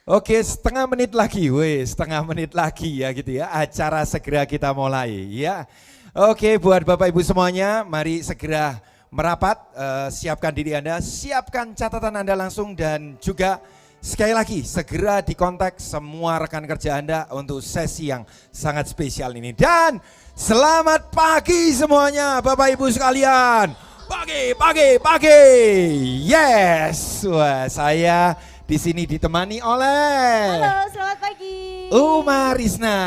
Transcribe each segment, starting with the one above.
Oke, setengah menit lagi, setengah menit lagi ya gitu ya. Acara segera kita mulai ya. Oke, buat Bapak Ibu semuanya, mari segera merapat, siapkan diri Anda, siapkan catatan Anda langsung dan juga sekali lagi segera dikontak semua rekan kerja Anda untuk sesi yang sangat spesial ini. Dan selamat pagi semuanya Bapak Ibu sekalian. Pagi. Yes, wah saya di sini ditemani oleh Halo, selamat pagi. Risna.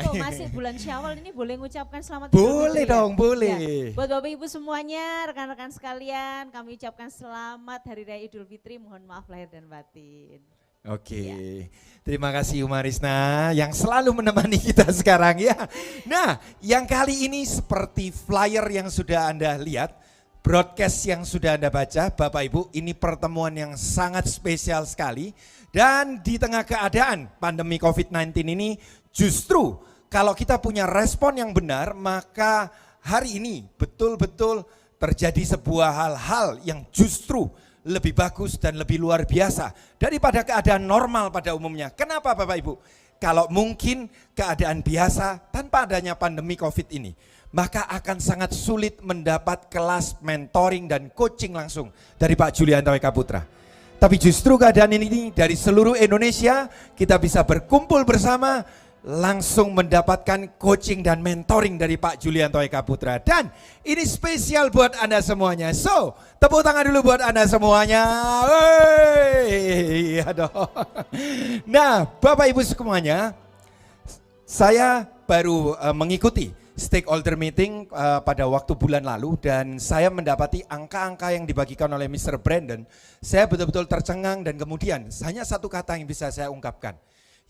Oh, masih bulan Syawal ini boleh mengucapkan selamat Boleh Idul Fitri dong, ya? boleh. Ya. Buat Bapak Ibu semuanya, rekan-rekan sekalian, kami ucapkan selamat Hari Raya Idul Fitri. Mohon maaf lahir dan batin. Oke, Ya. terima kasih Risna yang selalu menemani kita sekarang ya. Nah, yang kali ini seperti flyer yang sudah Anda lihat, broadcast yang sudah Anda baca, Bapak Ibu, ini pertemuan yang sangat spesial sekali. Dan di tengah keadaan pandemi COVID-19 ini, justru kalau kita punya respon yang benar, maka hari ini betul-betul terjadi sebuah hal-hal yang justru lebih bagus dan lebih luar biasa daripada keadaan normal pada umumnya. Kenapa Bapak Ibu? Kalau mungkin keadaan biasa tanpa adanya pandemi COVID ini, maka akan sangat sulit mendapat kelas mentoring dan coaching langsung dari Pak Julianto Eka Putra. Tapi justru keadaan ini dari seluruh Indonesia kita bisa berkumpul bersama langsung mendapatkan coaching dan mentoring dari Pak Julianto Eka Putra. Dan ini spesial buat Anda semuanya. So, tepuk tangan dulu buat Anda semuanya. Nah, Bapak Ibu semuanya, saya baru mengikuti stakeholder meeting pada waktu bulan lalu dan saya mendapati angka-angka yang dibagikan oleh Mr. Brandon. Saya betul-betul tercengang dan kemudian hanya satu kata yang bisa saya ungkapkan,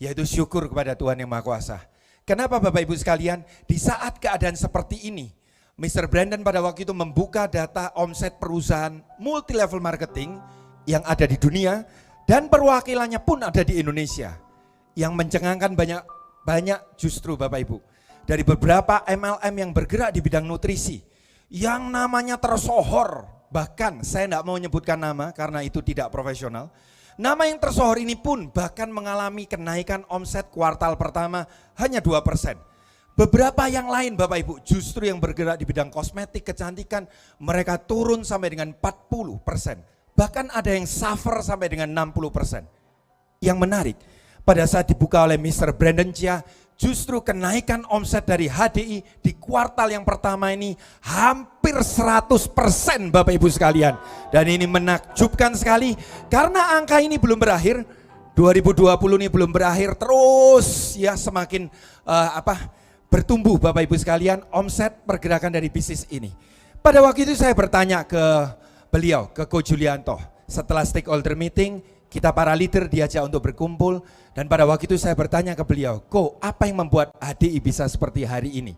yaitu syukur kepada Tuhan Yang Maha Kuasa. Kenapa Bapak Ibu sekalian? Di saat keadaan seperti ini, Mr. Brandon pada waktu itu membuka data omset perusahaan multi level marketing yang ada di dunia dan perwakilannya pun ada di Indonesia. Yang mencengangkan banyak justru Bapak Ibu, dari beberapa MLM yang bergerak di bidang nutrisi, yang namanya tersohor, bahkan saya tidak mau menyebutkan nama karena itu tidak profesional. Nama yang tersohor ini pun bahkan mengalami kenaikan omset kuartal pertama hanya 2%. Beberapa yang lain Bapak Ibu justru yang bergerak di bidang kosmetik, kecantikan, mereka turun sampai dengan 40%. Bahkan ada yang suffer sampai dengan 60%. Yang menarik, pada saat dibuka oleh Mr. Brandon Chia, justru kenaikan omset dari HDI di kuartal yang pertama ini hampir 100% Bapak Ibu sekalian. Dan ini menakjubkan sekali karena angka ini belum berakhir. 2020 ini belum berakhir, terus ya semakin bertumbuh Bapak Ibu sekalian omset pergerakan dari bisnis ini. Pada waktu itu saya bertanya ke beliau, ke Ko Julianto, setelah stakeholder meeting, kita para leader diajak untuk berkumpul dan pada waktu itu saya bertanya ke beliau, Ko, apa yang membuat HDI bisa seperti hari ini?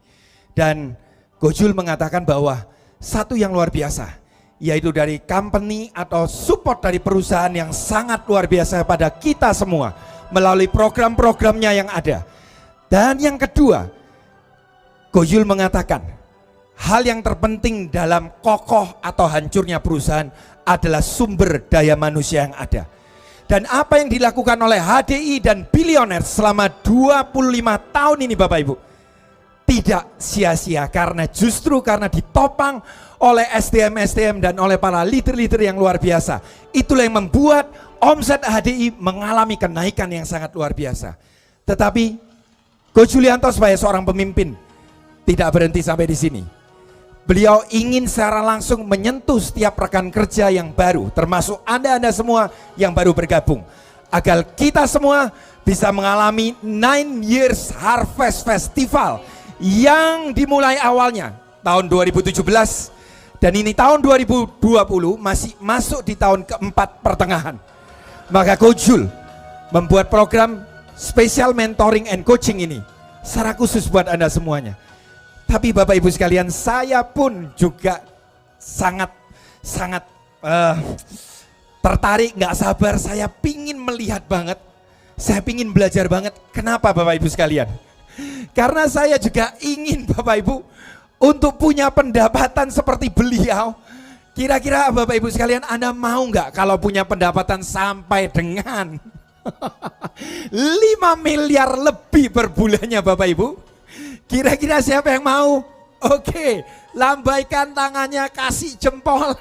Dan Ko Jul mengatakan bahwa satu yang luar biasa, yaitu dari company atau support dari perusahaan yang sangat luar biasa pada kita semua melalui program-programnya yang ada. Dan yang kedua, Ko Jul mengatakan, hal yang terpenting dalam kokoh atau hancurnya perusahaan adalah sumber daya manusia yang ada. Dan apa yang dilakukan oleh HDI dan Billionaire selama 25 tahun ini Bapak Ibu tidak sia-sia karena justru karena ditopang oleh SDM dan oleh para leader-leader yang luar biasa. Itulah yang membuat omset HDI mengalami kenaikan yang sangat luar biasa. Tetapi Ko Julianto sebagai seorang pemimpin tidak berhenti sampai di sini. Beliau ingin secara langsung menyentuh setiap rekan kerja yang baru, termasuk Anda semua yang baru bergabung. Agar kita semua bisa mengalami 9 Years Harvest Festival yang dimulai awalnya tahun 2017 dan ini tahun 2020 masih masuk di tahun keempat pertengahan. Maka Coach Jul membuat program spesial mentoring and coaching ini secara khusus buat Anda semuanya. Tapi Bapak Ibu sekalian, saya pun juga sangat tertarik, nggak sabar, saya pingin melihat banget, saya pingin belajar banget. Kenapa Bapak Ibu sekalian? Karena saya juga ingin Bapak Ibu untuk punya pendapatan seperti beliau. Kira-kira Bapak Ibu sekalian, Anda mau nggak kalau punya pendapatan sampai dengan 5 miliar lebih per bulannya Bapak Ibu. Kira-kira siapa yang mau? Oke, lambaikan tangannya, kasih jempol.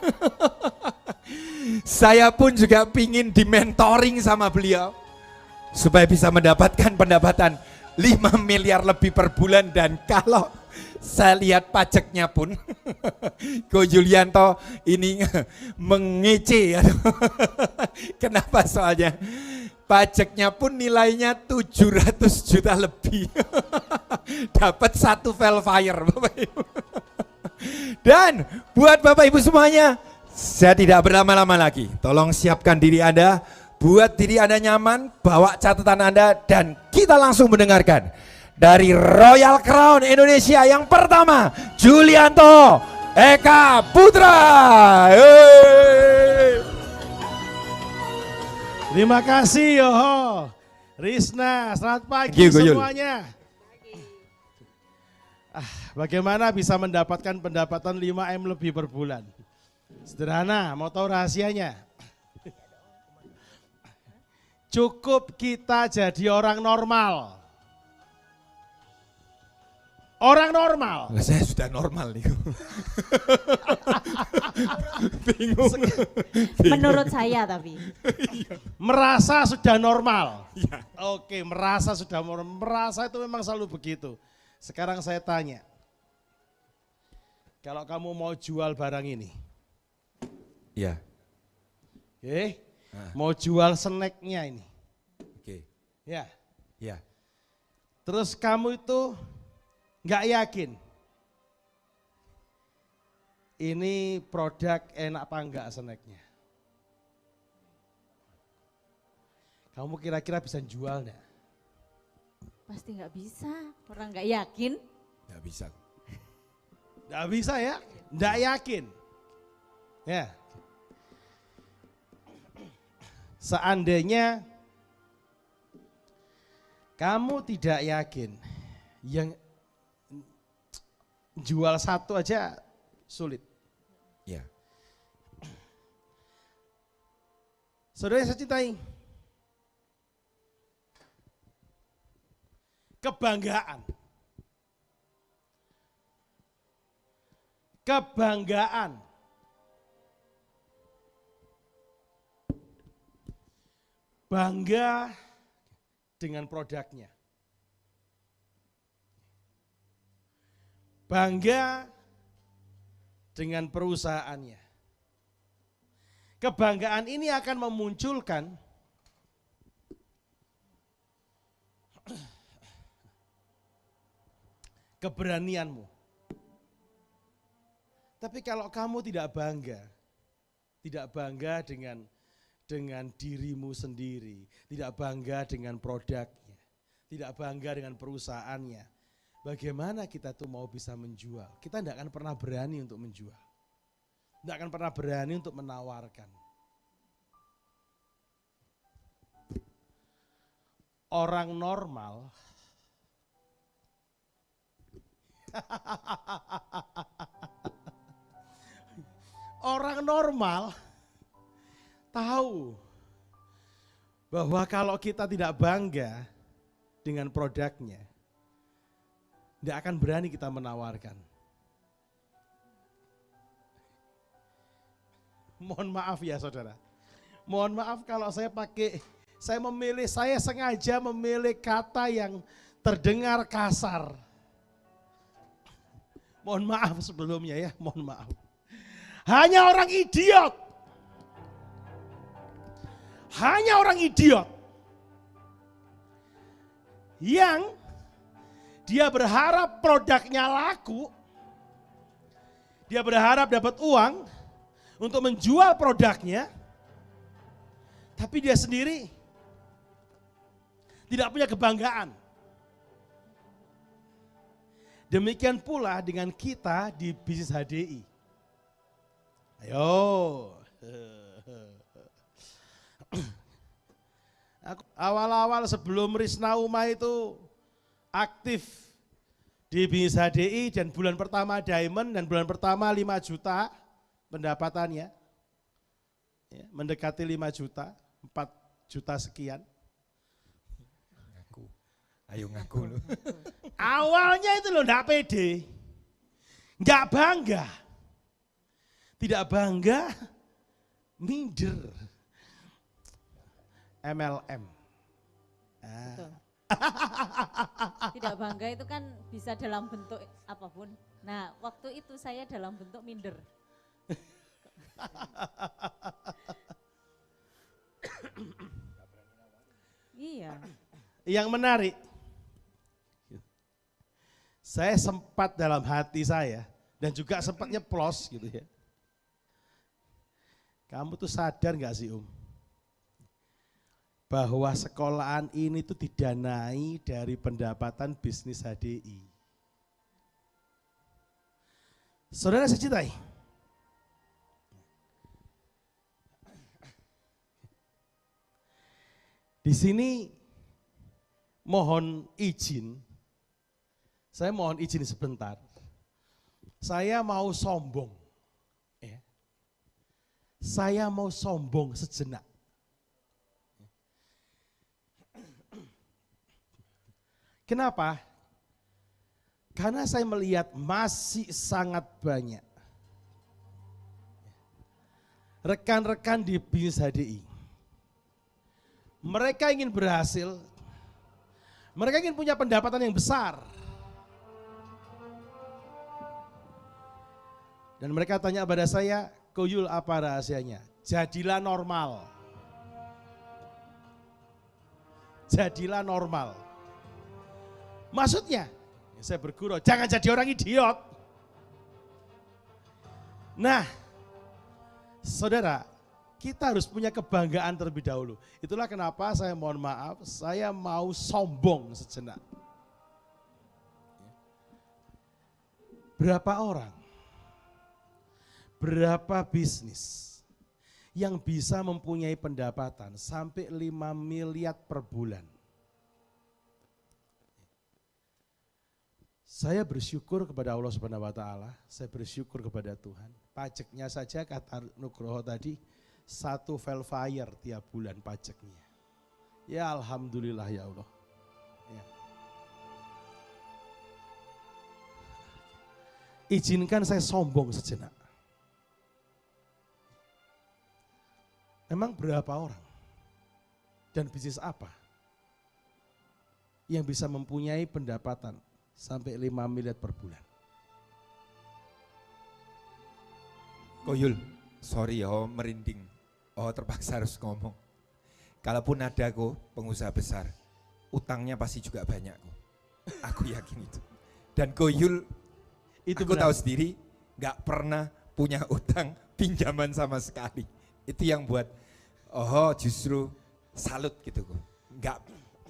Saya pun juga pingin dimentoring sama beliau. Supaya bisa mendapatkan pendapatan 5 miliar lebih per bulan. Dan kalau saya lihat pajaknya pun Ko Yulianto ini mengece. Kenapa soalnya? Pajaknya pun nilainya 700 juta lebih. Dapat satu Velfire Bapak Ibu. Dan buat Bapak Ibu semuanya, saya tidak berlama-lama lagi. Tolong siapkan diri Anda, buat diri Anda nyaman, bawa catatan Anda, dan kita langsung mendengarkan dari Royal Crown Indonesia yang pertama, Yulianto Eka Putra. Yeay. Terima kasih Yoho, Risna, selamat pagi semuanya. Bagaimana bisa mendapatkan pendapatan 5M lebih per bulan? Sederhana, mau tahu rahasianya? Cukup kita jadi orang normal. Orang normal. Saya sudah normal nih. Bingung. Menurut saya tapi. Merasa sudah normal. Oke, merasa sudah normal. Merasa itu memang selalu begitu. Sekarang saya tanya. Kalau kamu mau jual barang ini. Ya. Oke. Mau jual snacknya ini. Oke. Ya. Ya. Terus kamu itu nggak yakin ini produk enak apa enggak snacknya. Kamu kira-kira bisa jual enggak? Pasti nggak bisa, orang nggak yakin. Nggak bisa. Nggak bisa ya, nggak yakin. Ya. Seandainya kamu tidak yakin, yang jual satu aja sulit. Ya. Saudara yang saya cintai, kebanggaan. Kebanggaan. Bangga dengan produknya. Bangga dengan perusahaannya. Kebanggaan ini akan memunculkan keberanianmu. Tapi kalau kamu tidak bangga dengan dirimu sendiri, tidak bangga dengan produknya, tidak bangga dengan perusahaannya, bagaimana kita tuh mau bisa menjual? Kita tidak akan pernah berani untuk menjual. Tidak akan pernah berani untuk menawarkan. Orang normal orang normal tahu bahwa kalau kita tidak bangga dengan produknya, tidak akan berani kita menawarkan. Mohon maaf ya saudara. Mohon maaf kalau saya sengaja memilih kata yang terdengar kasar. Mohon maaf sebelumnya ya, mohon maaf. Hanya orang idiot yang dia berharap produknya laku, dia berharap dapat uang untuk menjual produknya, tapi dia sendiri tidak punya kebanggaan. Demikian pula dengan kita di bisnis HDI. Ayo. Awal-awal sebelum Risna Uma itu aktif di bisnis HDI dan bulan pertama Diamond dan bulan pertama 5 juta pendapatannya. Ya, mendekati 5 juta, 4 juta sekian. Ayo ngaku lu. Awalnya itu loh enggak pede. Enggak bangga. Tidak bangga, minder. MLM. Betul. Tidak bangga itu kan bisa dalam bentuk apapun. Nah, waktu itu saya dalam bentuk minder. Iya. Yang menarik, saya sempat dalam hati saya dan juga sempat nyeplos gitu ya. Kamu tuh sadar gak sih bahwa sekolahan ini tuh didanai dari pendapatan bisnis HDI. Saudara saya cintai, di sini mohon izin, saya mohon izin sebentar. Saya mau sombong. Ya. Saya mau sombong sejenak. Kenapa? Karena saya melihat masih sangat banyak rekan-rekan di bisnis HDI. Mereka ingin berhasil, mereka ingin punya pendapatan yang besar. Dan mereka tanya pada saya, Ko Yul, apa rahasianya? Jadilah normal. Jadilah normal. Maksudnya, saya bergurau, jangan jadi orang idiot. Nah, saudara, kita harus punya kebanggaan terlebih dahulu. Itulah kenapa saya mohon maaf, saya mau sombong sejenak. Berapa orang, berapa bisnis yang bisa mempunyai pendapatan sampai 5 miliar per bulan? Saya bersyukur kepada Allah Subhanahu wa taala, saya bersyukur kepada Tuhan. Pajaknya saja kata Nugroho tadi 1 velfire tiap bulan pajaknya. Ya alhamdulillah ya Allah. Ya. Izinkan saya sombong sejenak. Emang berapa orang dan bisnis apa yang bisa mempunyai pendapatan sampai 5 miliar per bulan? Ko Yul, sorry ya merinding. Oh terpaksa harus ngomong. Kalaupun ada kok pengusaha besar, utangnya pasti juga banyak kok. Aku yakin itu. Dan Ko Yul, itu aku tahu sendiri, nggak pernah punya utang pinjaman sama sekali. Itu yang buat, justru salut gitu kok.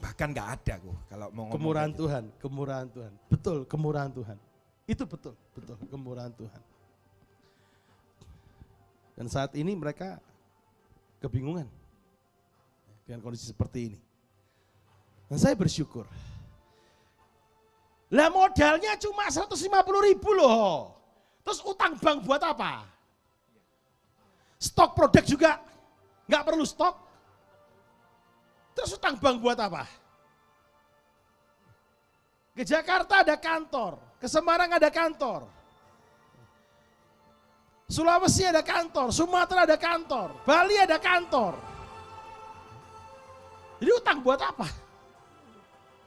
Bahkan nggak ada kok kalau mau ngomong. Kemurahan Tuhan, kemurahan Tuhan. Betul, kemurahan Tuhan. Itu betul, kemurahan Tuhan. Dan saat ini mereka kebingungan dengan kondisi seperti ini. Dan saya bersyukur. Lah modalnya cuma 150.000 loh. Terus utang bank buat apa? Stok produk juga nggak perlu stok. Terus utang bank buat apa? Ke Jakarta ada kantor, ke Semarang ada kantor, Sulawesi ada kantor, Sumatera ada kantor, Bali ada kantor. Jadi utang buat apa?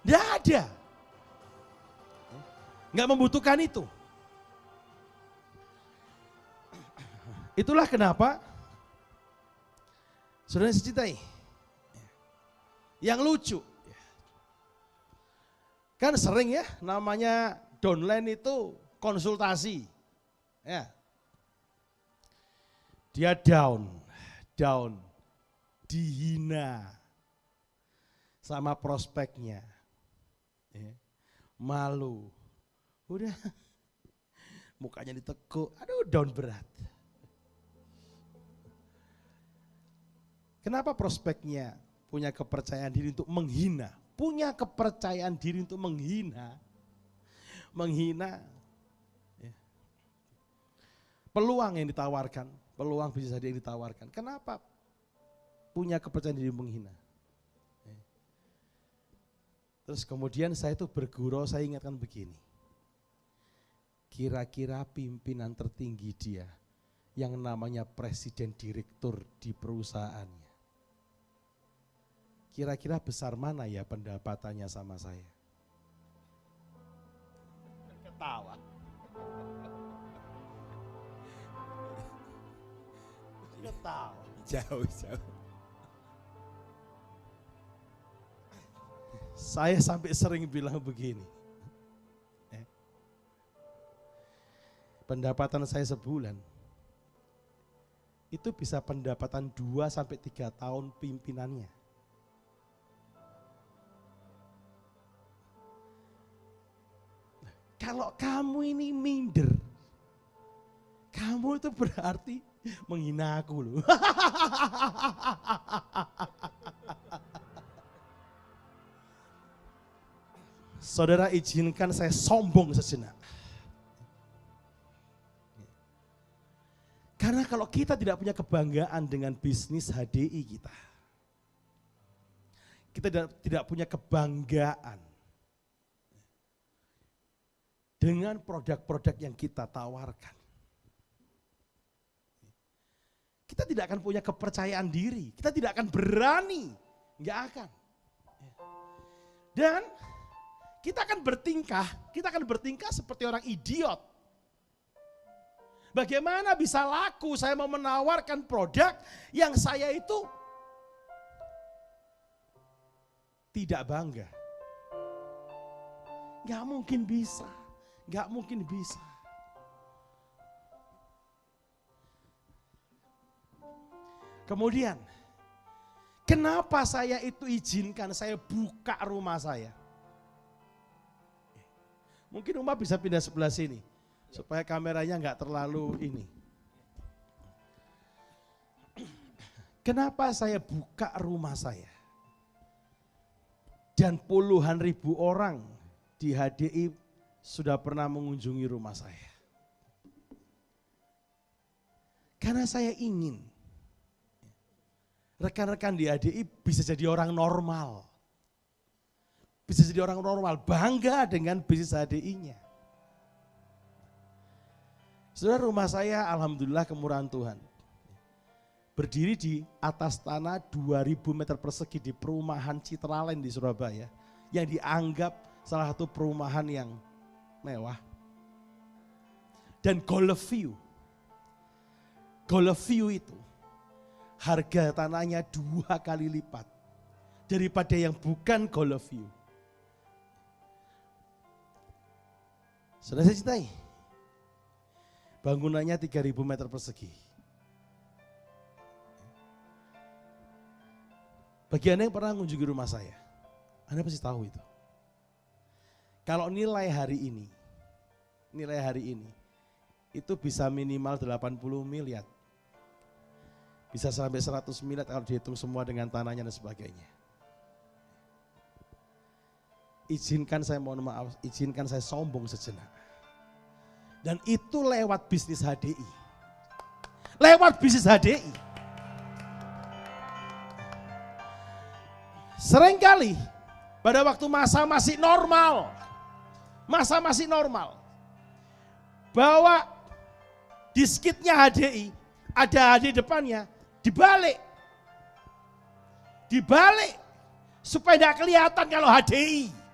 Tidak ada. Nggak membutuhkan itu. Itulah kenapa, saudara dicintai, yang lucu, kan sering ya namanya downline itu konsultasi. Ya. Dia down, dihina sama prospeknya, malu, udah mukanya ditekuk, aduh down berat. Kenapa prospeknya punya kepercayaan diri untuk menghina, punya kepercayaan diri untuk menghina peluang yang ditawarkan, peluang bisnis yang ditawarkan. Kenapa punya kepercayaan diri menghina? Terus kemudian saya itu bergurau, saya ingatkan begini. Kira-kira pimpinan tertinggi dia yang namanya presiden direktur di perusahaannya. Kira-kira besar mana ya pendapatannya sama saya? Ketawa. Ketawa. Jauh. Saya sampai sering bilang begini. Pendapatan saya sebulan itu bisa pendapatan 2-3 tahun pimpinannya. Kalau kamu ini minder, kamu itu berarti menghina aku loh. Saudara, izinkan saya sombong sejenak. Karena kalau kita tidak punya kebanggaan dengan bisnis HDI kita tidak punya kebanggaan dengan produk-produk yang kita tawarkan. Kita tidak akan punya kepercayaan diri, kita tidak akan berani, enggak akan. Dan kita akan bertingkah seperti orang idiot. Bagaimana bisa laku saya mau menawarkan produk yang saya itu tidak bangga. Gak mungkin bisa. Kemudian, kenapa saya itu izinkan saya buka rumah saya? Mungkin Uma bisa pindah sebelah sini, supaya kameranya nggak terlalu ini. Kenapa saya buka rumah saya? Dan puluhan ribu orang di HDI sudah pernah mengunjungi rumah saya. Karena saya ingin rekan-rekan di HDI bisa jadi orang normal. Bisa jadi orang normal, bangga dengan bisnis HDI-nya. Saudara, rumah saya alhamdulillah kemurahan Tuhan. Berdiri di atas tanah 2000 meter persegi di perumahan Citraland di Surabaya. Yang dianggap salah satu perumahan yang mewah. Dan Golf View itu harga tanahnya 2 kali lipat daripada yang bukan Golf View. Sudah saya cintai. Bangunannya 3000 meter persegi. Bagi Anda yang pernah mengunjungi rumah saya, Anda pasti tahu itu. Kalau nilai hari ini itu bisa minimal 80 miliar. Bisa sampai 100 miliar kalau dihitung semua dengan tanahnya dan sebagainya. Izinkan saya sombong sejenak. Dan itu lewat bisnis HDI. Seringkali pada waktu masa masih normal, bahwa diskitnya HDI, ada di depannya, dibalik supaya tidak kelihatan kalau HDI.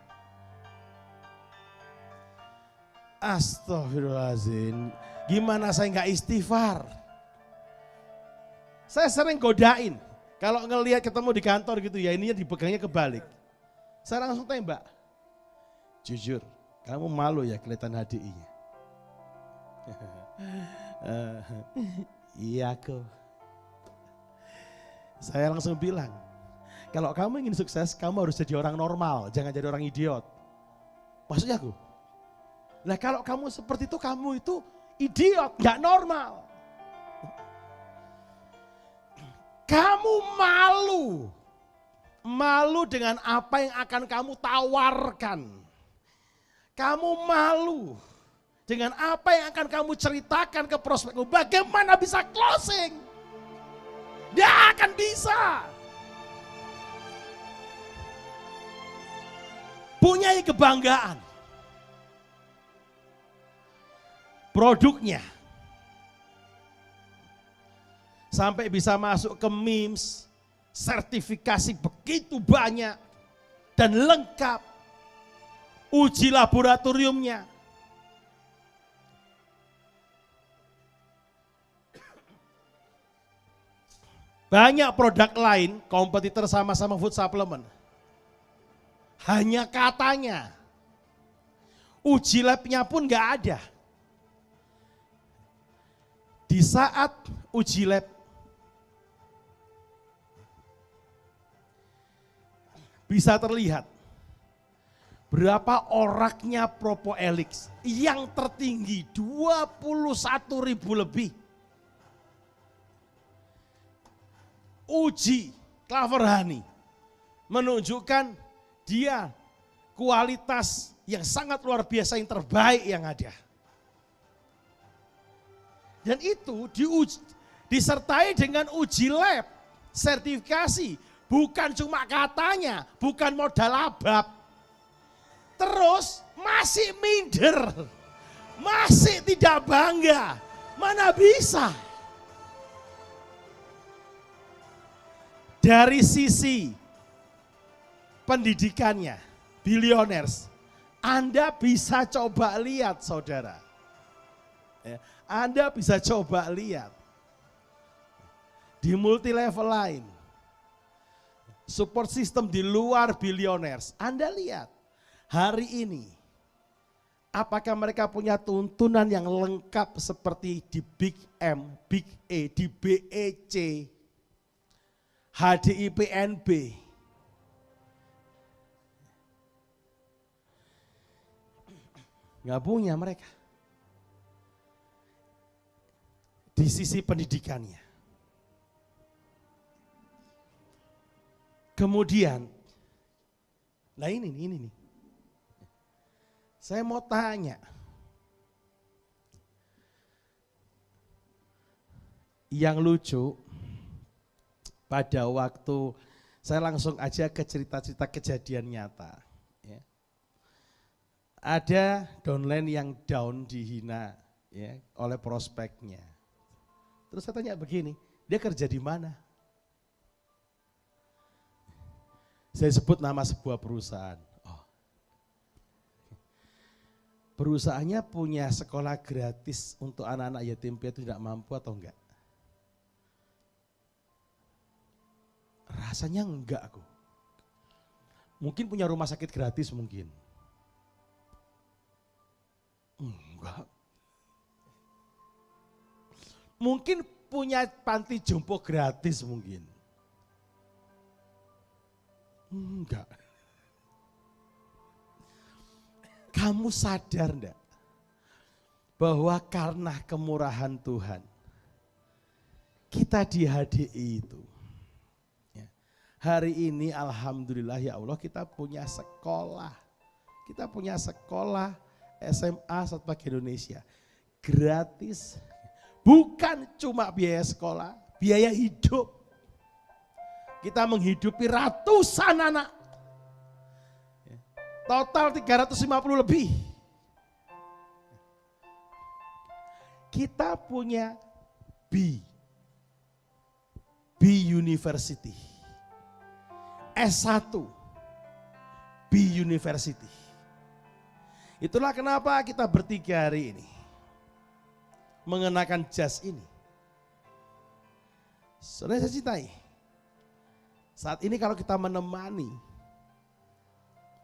Astagfirullahaladzim, gimana saya nggak istighfar? Saya sering godain, kalau ngelihat ketemu di kantor gitu ya, ininya dipegangnya kebalik. Saya langsung tembak. Jujur, kamu malu ya kelihatan HDI-nya? Iya kok. Saya langsung bilang, kalau kamu ingin sukses, kamu harus jadi orang normal, jangan jadi orang idiot. Maksudnya aku? Nah kalau kamu seperti itu, kamu itu idiot, gak normal. Kamu malu dengan apa yang akan kamu tawarkan. Kamu malu dengan apa yang akan kamu ceritakan ke prospekmu. Bagaimana bisa closing? Dia akan bisa. punya kebanggaan. Produknya sampai bisa masuk ke MIMS, sertifikasi begitu banyak dan lengkap. Uji laboratoriumnya. Banyak produk lain kompetitor sama-sama food supplement. Hanya katanya. Uji labnya pun nggak ada. Di saat uji lab, bisa terlihat berapa oraknya Propoelix yang tertinggi 21.000 lebih. Uji Clover Honey menunjukkan dia kualitas yang sangat luar biasa, yang terbaik yang ada. Dan itu disertai dengan uji lab, sertifikasi, bukan cuma katanya, bukan modal abab. Terus masih minder, masih tidak bangga, mana bisa. Dari sisi pendidikannya, billionaires, Anda bisa coba lihat saudara. Anda bisa coba lihat di multi level lain, support system di luar billionaires. Anda lihat hari ini, apakah mereka punya tuntunan yang lengkap seperti di Big M, Big E, di BEC, HDIPNB. Nggak punya mereka. Di sisi pendidikannya. Kemudian, nah ini nih. Saya mau tanya. Yang lucu, pada waktu saya langsung aja ke cerita-cerita kejadian nyata. Ya. Ada downline yang down, dihina ya, oleh prospeknya. Terus saya tanya begini, dia kerja di mana? Saya sebut nama sebuah perusahaan. Oh. Perusahaannya punya sekolah gratis untuk anak-anak yatim piatu tidak mampu atau enggak? Rasanya enggak aku. Mungkin punya rumah sakit gratis mungkin. Enggak. Mungkin punya panti jompo gratis mungkin. Enggak. Kamu sadar enggak bahwa karena kemurahan Tuhan kita di HDI itu hari ini alhamdulillah ya Allah kita punya sekolah. Kita punya sekolah SMA Satu Pagi Indonesia. Gratis. Bukan cuma biaya sekolah, biaya hidup. Kita menghidupi ratusan anak. Total 350 lebih. Kita punya B University. S1 B University. Itulah kenapa kita bertiga hari ini mengenakan jas ini. Saudara saya cintai. Saat ini kalau kita menemani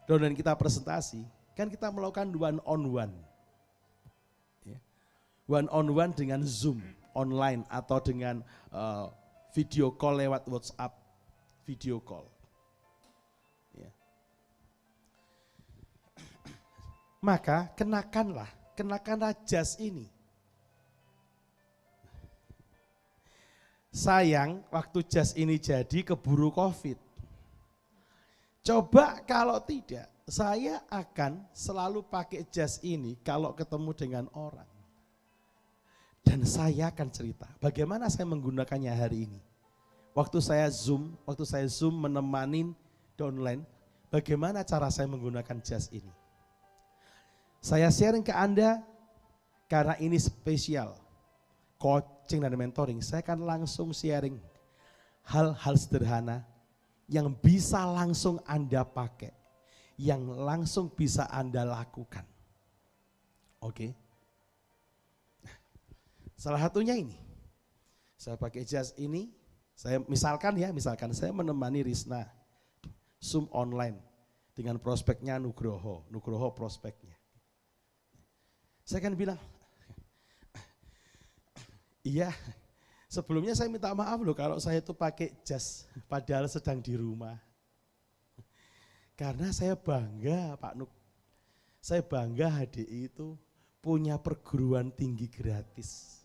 dan kita presentasi, kan kita melakukan one on one. One on one dengan Zoom online atau dengan video call lewat WhatsApp, video call. Maka kenakanlah jas ini. Sayang waktu jas ini jadi keburu COVID. Coba kalau tidak, saya akan selalu pakai jas ini kalau ketemu dengan orang. Dan saya akan cerita bagaimana saya menggunakannya hari ini. Waktu saya Zoom menemani downline, bagaimana cara saya menggunakan jas ini. Saya sharing ke Anda karena ini spesial. Coaching dan mentoring, saya akan langsung sharing hal-hal sederhana yang bisa langsung Anda pakai, yang langsung bisa Anda lakukan. Oke. Salah satunya ini. Saya pakai jas ini, saya misalkan saya menemani Risna Zoom online dengan prospeknya Nugroho prospeknya. Saya akan bilang, iya, sebelumnya saya minta maaf loh kalau saya itu pakai jas padahal sedang di rumah. Karena saya bangga Pak Nuk, saya bangga HDI itu punya perguruan tinggi gratis.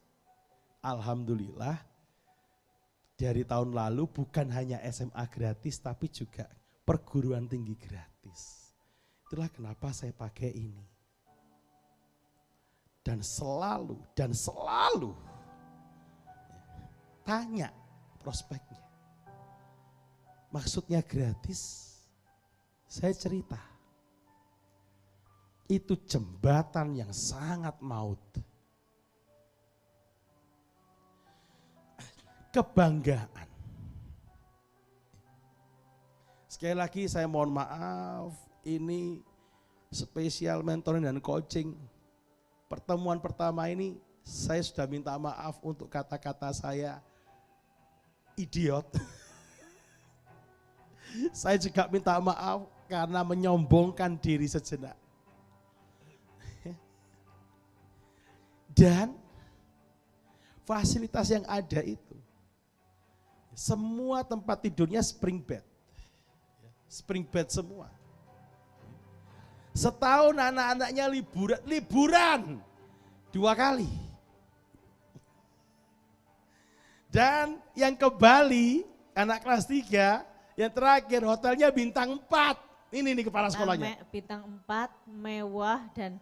Alhamdulillah dari tahun lalu bukan hanya SMA gratis tapi juga perguruan tinggi gratis. Itulah kenapa saya pakai ini. Dan selalu tanya prospeknya. Maksudnya gratis, saya cerita. Itu jembatan yang sangat maut. Kebanggaan. Sekali lagi saya mohon maaf, ini spesial mentoring dan coaching. Pertemuan pertama ini saya sudah minta maaf untuk kata-kata saya idiot. Saya juga minta maaf karena menyombongkan diri sejenak. Dan fasilitas yang ada itu, semua tempat tidurnya spring bed. Spring bed semua. Setahun anak-anaknya liburan 2 kali. Dan yang ke Bali, anak kelas 3, yang terakhir hotelnya bintang 4. Ini nih kepala sekolahnya. Bintang 4, mewah dan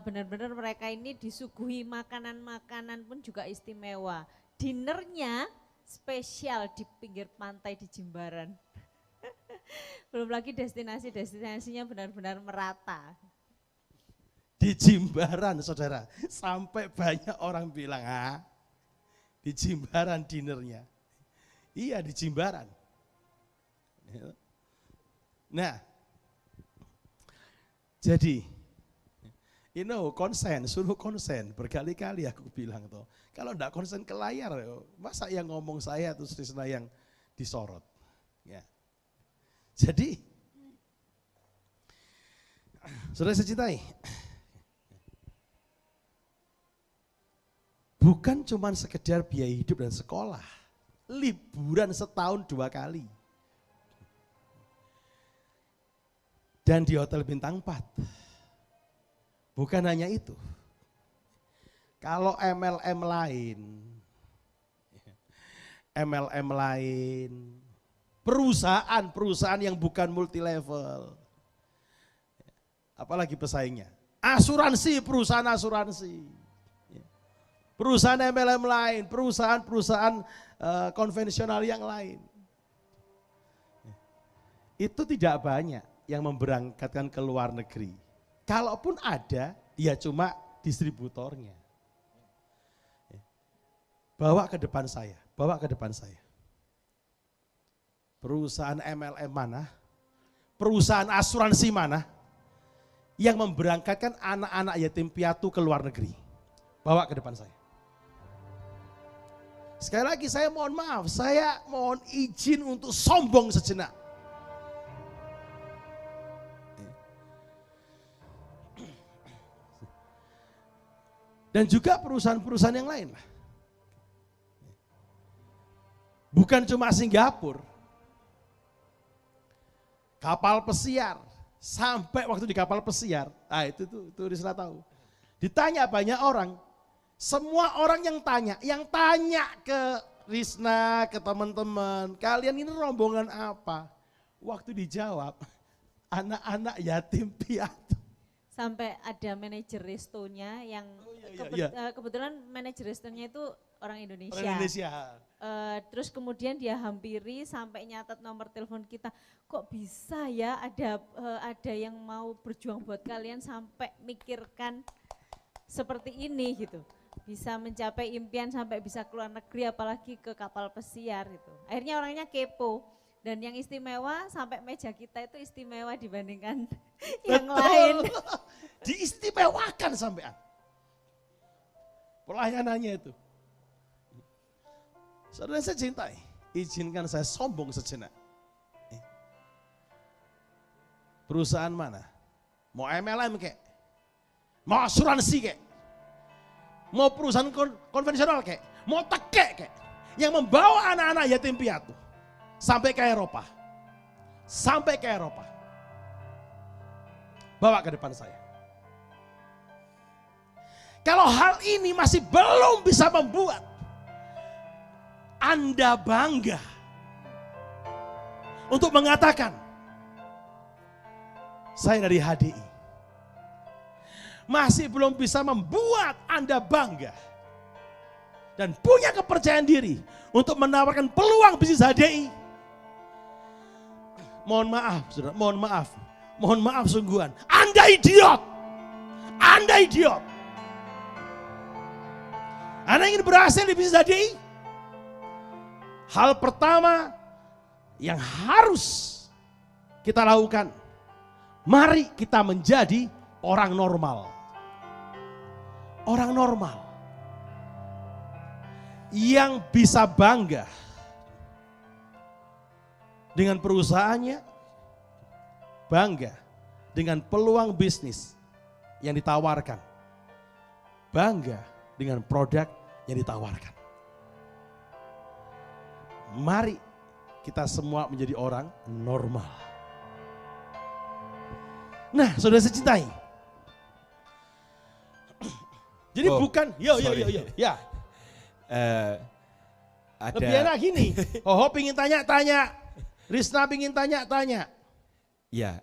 benar-benar mereka ini disuguhi makanan-makanan pun juga istimewa. Dinernya spesial di pinggir pantai di Jimbaran. Belum lagi destinasinya benar-benar merata. Di Jimbaran saudara, sampai banyak orang bilang, di Jimbaran dinernya. Iya di Jimbaran. Nah, jadi, konsen, suruh konsen, berkali-kali aku bilang tuh. Kalau enggak konsen ke layar, masa yang ngomong saya terus Risna yang disorot. Ya. Jadi, saudara saya cintai, bukan cuma sekedar biaya hidup dan sekolah, liburan setahun 2 kali. Dan di hotel bintang 4. Bukan hanya itu. Kalau MLM lain, perusahaan yang bukan multi level. Apalagi pesaingnya? Perusahaan asuransi. Perusahaan MLM lain, perusahaan konvensional yang lain. Itu tidak banyak yang memberangkatkan ke luar negeri. Kalaupun ada, ya cuma distributornya. Bawa ke depan saya. Perusahaan MLM mana, perusahaan asuransi mana yang memberangkatkan anak-anak yatim piatu ke luar negeri. Bawa ke depan saya. Sekali lagi saya mohon maaf, saya mohon izin untuk sombong sejenak. Dan juga perusahaan-perusahaan yang lain lah. Bukan cuma Singapura. Kapal pesiar, sampai waktu di kapal pesiar, itu Risna tahu. Ditanya banyak orang, semua orang yang tanya ke Risna, ke teman-teman, kalian ini rombongan apa? Waktu dijawab, anak-anak yatim piatu. Sampai ada manajer restonya yang kebetulan manajer restonya itu orang Indonesia. Orang Indonesia. Terus kemudian dia hampiri sampai nyatet nomor telepon kita. Kok bisa ya ada yang mau berjuang buat kalian sampai mikirkan seperti ini gitu. Bisa mencapai impian sampai bisa keluar negeri apalagi ke kapal pesiar gitu. Akhirnya orangnya kepo. Dan yang istimewa sampai meja kita itu istimewa dibandingkan yang lain. Diistimewakan sampean. Pelayanannya itu. Saudara saya cintai, izinkan saya sombong sejenak. Perusahaan mana? Mau MLM kek? Mau asuransi kek? Mau perusahaan konvensional kek? Mau tekek kek? Yang membawa anak-anak yatim piatu sampai ke Eropa. Sampai ke Eropa. Bawa ke depan saya. Kalau hal ini masih belum bisa membuat Anda bangga untuk mengatakan, saya dari HDI. Masih belum bisa membuat Anda bangga dan punya kepercayaan diri untuk menawarkan peluang bisnis HDI. Mohon maaf, saudara, mohon maaf. Mohon maaf sungguhan. Anda idiot. Anda idiot. Anda ingin berhasil di bisnis HDI? Hal pertama yang harus kita lakukan, mari kita menjadi orang normal. Orang normal. Yang bisa bangga dengan perusahaannya, bangga dengan peluang bisnis yang ditawarkan, bangga dengan produk yang ditawarkan. Mari kita semua menjadi orang normal. Nah, saudara secintai. Jadi bukan, ya. Ada Lebih enak gini. Hoho pingin tanya-tanya, Risna pingin tanya-tanya. Ya,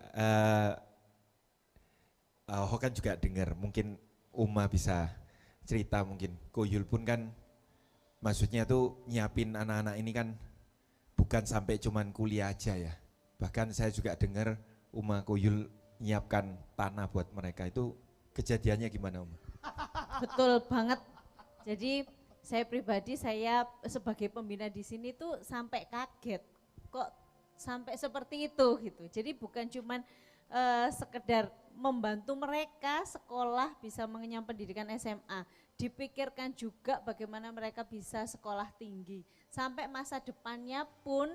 Ho kan juga dengar, mungkin Uma bisa cerita, mungkin Koyul pun kan maksudnya tuh nyiapin anak-anak ini kan bukan sampai cuman kuliah aja ya. Bahkan saya juga dengar Uma Koyul nyiapkan tanah buat mereka, itu kejadiannya gimana Uma? Betul banget. Jadi saya pribadi, saya sebagai pembina di sini tuh sampai kaget. Kok sampai seperti itu gitu. Jadi bukan cuman sekedar membantu mereka sekolah bisa mengenyam pendidikan SMA. Dipikirkan juga bagaimana mereka bisa sekolah tinggi. Sampai masa depannya pun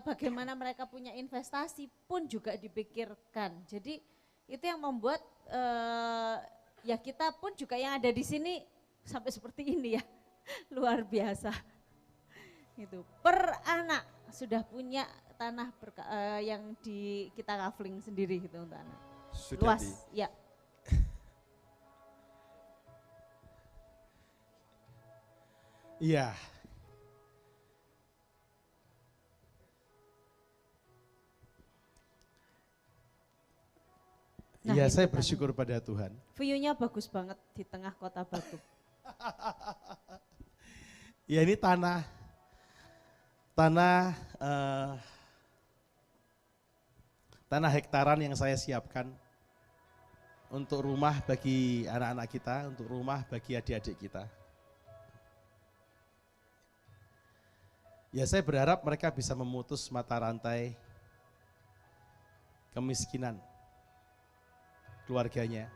bagaimana mereka punya investasi pun juga dipikirkan. Jadi itu yang membuat ya kita pun juga yang ada di sini sampai seperti ini ya. Luar biasa. Gitu. Per anak sudah punya tanah yang kita kafling sendiri gitu untuk anak. Sudah Luas, ya. Iya. Nah, Iya, itu saya tanah. bersyukur pada Tuhan. View-nya bagus banget di tengah kota Batu. Ya ini tanah hektaran yang saya siapkan untuk rumah bagi anak-anak kita, untuk rumah bagi adik-adik kita. Ya saya berharap mereka bisa memutus mata rantai kemiskinan keluarganya.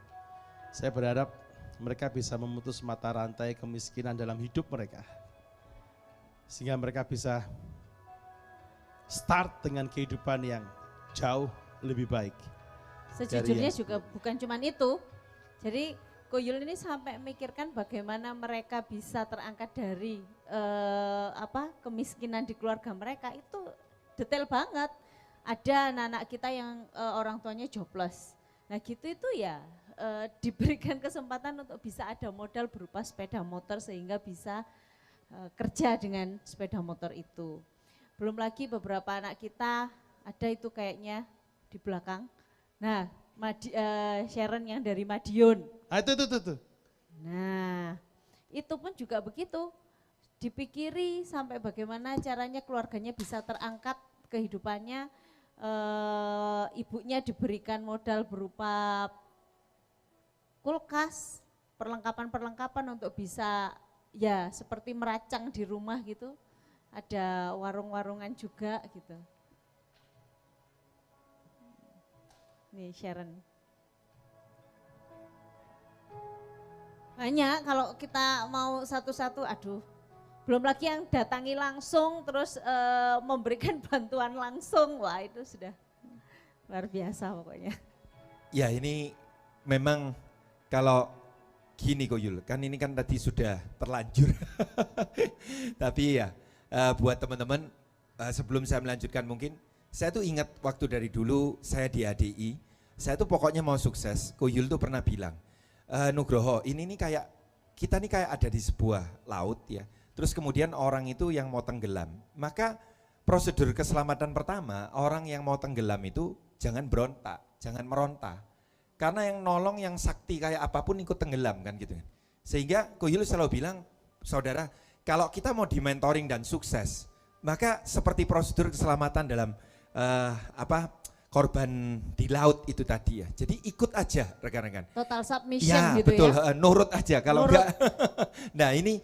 Saya berharap mereka bisa memutus mata rantai kemiskinan dalam hidup mereka. Sehingga mereka bisa start dengan kehidupan yang jauh lebih baik. Sejujurnya juga bukan cuma itu. Jadi Koyul ini sampai memikirkan bagaimana mereka bisa terangkat dari kemiskinan di keluarga mereka, itu detail banget. Ada anak-anak kita yang orang tuanya jobless. Nah gitu itu ya diberikan kesempatan untuk bisa ada modal berupa sepeda motor sehingga bisa kerja dengan sepeda motor itu. Belum lagi beberapa anak kita ada itu kayaknya di belakang. Nah, Sharon yang dari Madiun. Ah itu. Nah, itu pun juga begitu. dipikiri sampai bagaimana caranya keluarganya bisa terangkat kehidupannya, ibunya diberikan modal berupa kulkas, perlengkapan-perlengkapan untuk bisa ya seperti meracang di rumah gitu, ada warung-warungan juga gitu. Nih Sharon. Banyak kalau kita mau satu-satu, aduh. Belum lagi yang datangi langsung terus memberikan bantuan langsung, wah itu sudah luar biasa pokoknya. Ya ini memang kalau gini kok Yul, kan ini kan tadi sudah terlanjur. Tapi ya buat teman-teman sebelum saya melanjutkan mungkin, saya tuh ingat waktu dari dulu saya di ADI, saya tuh pokoknya mau sukses. Ko Yul tuh pernah bilang, Nugroho ini nih kayak, kita nih kayak ada di sebuah laut ya. Terus kemudian orang itu yang mau tenggelam, maka prosedur keselamatan pertama, orang yang mau tenggelam itu jangan berontak, jangan meronta. Karena yang nolong yang sakti kayak apapun ikut tenggelam kan gitu kan. Sehingga Ko Yul selalu bilang, saudara, kalau kita mau di mentoring dan sukses, maka seperti prosedur keselamatan dalam korban di laut itu tadi ya. Jadi ikut aja rekan-rekan. Total submission Ya, gitu betul, ya. nurut aja kalau Nurut. enggak. Nah ini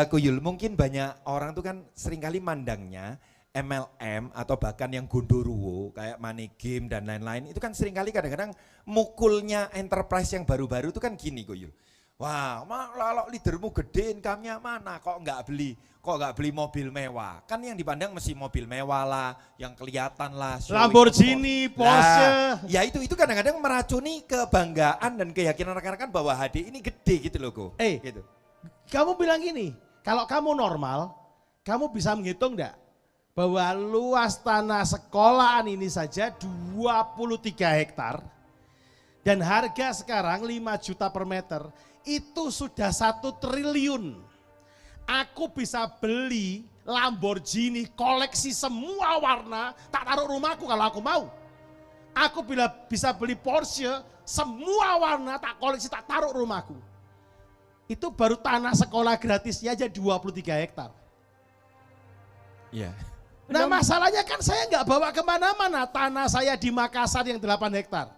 Ko Yul, mungkin banyak orang tuh kan seringkali mandangnya MLM atau bahkan yang gondoruo kayak money game dan lain-lain itu kan seringkali kadang-kadang mukulnya enterprise yang baru-baru itu kan gini Ko Yul. Wah, kalau leadermu gede income-nya mana kok nggak beli mobil mewah? Kan yang dipandang mesti mobil mewah lah, yang kelihatan lah. Lamborghini, Porsche. Nah, ya itu kadang-kadang meracuni kebanggaan dan keyakinan rekan-rekan bahwa HD ini gede gitu loh Ko. Gitu. Kamu bilang gini, kalau kamu normal, kamu bisa menghitung enggak? Bahwa luas tanah sekolahan ini saja 23 hektar. Dan harga sekarang 5 juta per meter, itu sudah 1 triliun. Aku bisa beli Lamborghini koleksi semua warna, tak taruh rumahku kalau aku mau. Aku bisa beli Porsche semua warna, tak koleksi, tak taruh rumahku. Itu baru tanah sekolah gratisnya aja 23 hektar. Iya. Nah masalahnya kan saya nggak bawa kemana-mana, tanah saya di Makassar yang 8 hektar.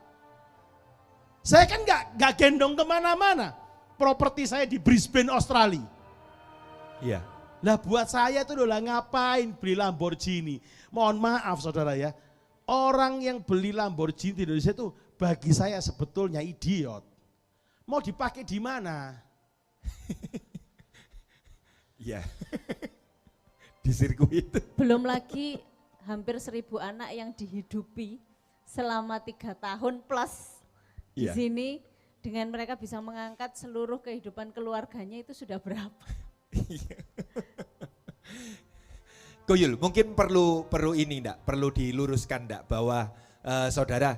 Saya kan nggak gendong kemana-mana, properti saya di Brisbane, Australia. Iya. Lah buat saya tuh lah ngapain beli Lamborghini. Mohon maaf saudara ya, orang yang beli Lamborghini di Indonesia itu bagi saya sebetulnya idiot. Mau dipakai di mana? Iya. Di sirkuit. Belum lagi hampir 1.000 anak yang dihidupi selama 3 tahun plus di Iya. sini, dengan mereka bisa mengangkat seluruh kehidupan keluarganya itu sudah berapa? Ko Yul, mungkin perlu ini enggak, perlu diluruskan enggak bahwa saudara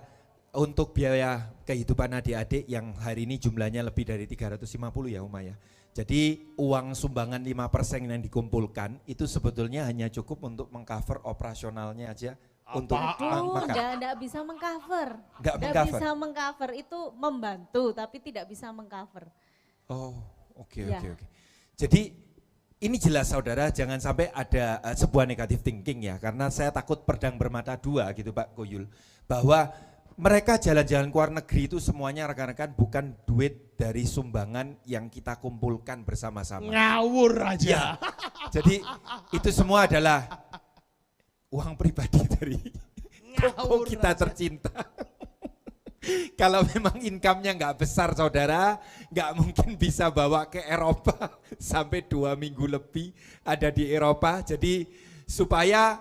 untuk biaya kehidupan adik-adik yang hari ini jumlahnya lebih dari 350 ya Uma ya. Jadi uang sumbangan 5% yang dikumpulkan itu sebetulnya hanya cukup untuk mengcover operasionalnya aja. Untuk makan. Enggak bisa mengcover. Nggak Enggak mengcover. bisa mengcover, itu membantu tapi tidak bisa mengcover. Oh, oke. Ya. Jadi ini jelas saudara, jangan sampai ada sebuah negative thinking ya, karena saya takut pedang bermata dua gitu Pak Ko Yul, bahwa mereka jalan-jalan ke luar negeri itu semuanya rekan-rekan bukan duit dari sumbangan yang kita kumpulkan bersama-sama. Ngawur aja. Ya, jadi itu semua adalah uang pribadi dari koko kita tercinta. Kalau memang income-nya nggak besar saudara, nggak mungkin bisa bawa ke Eropa sampai 2 minggu lebih ada di Eropa. Jadi supaya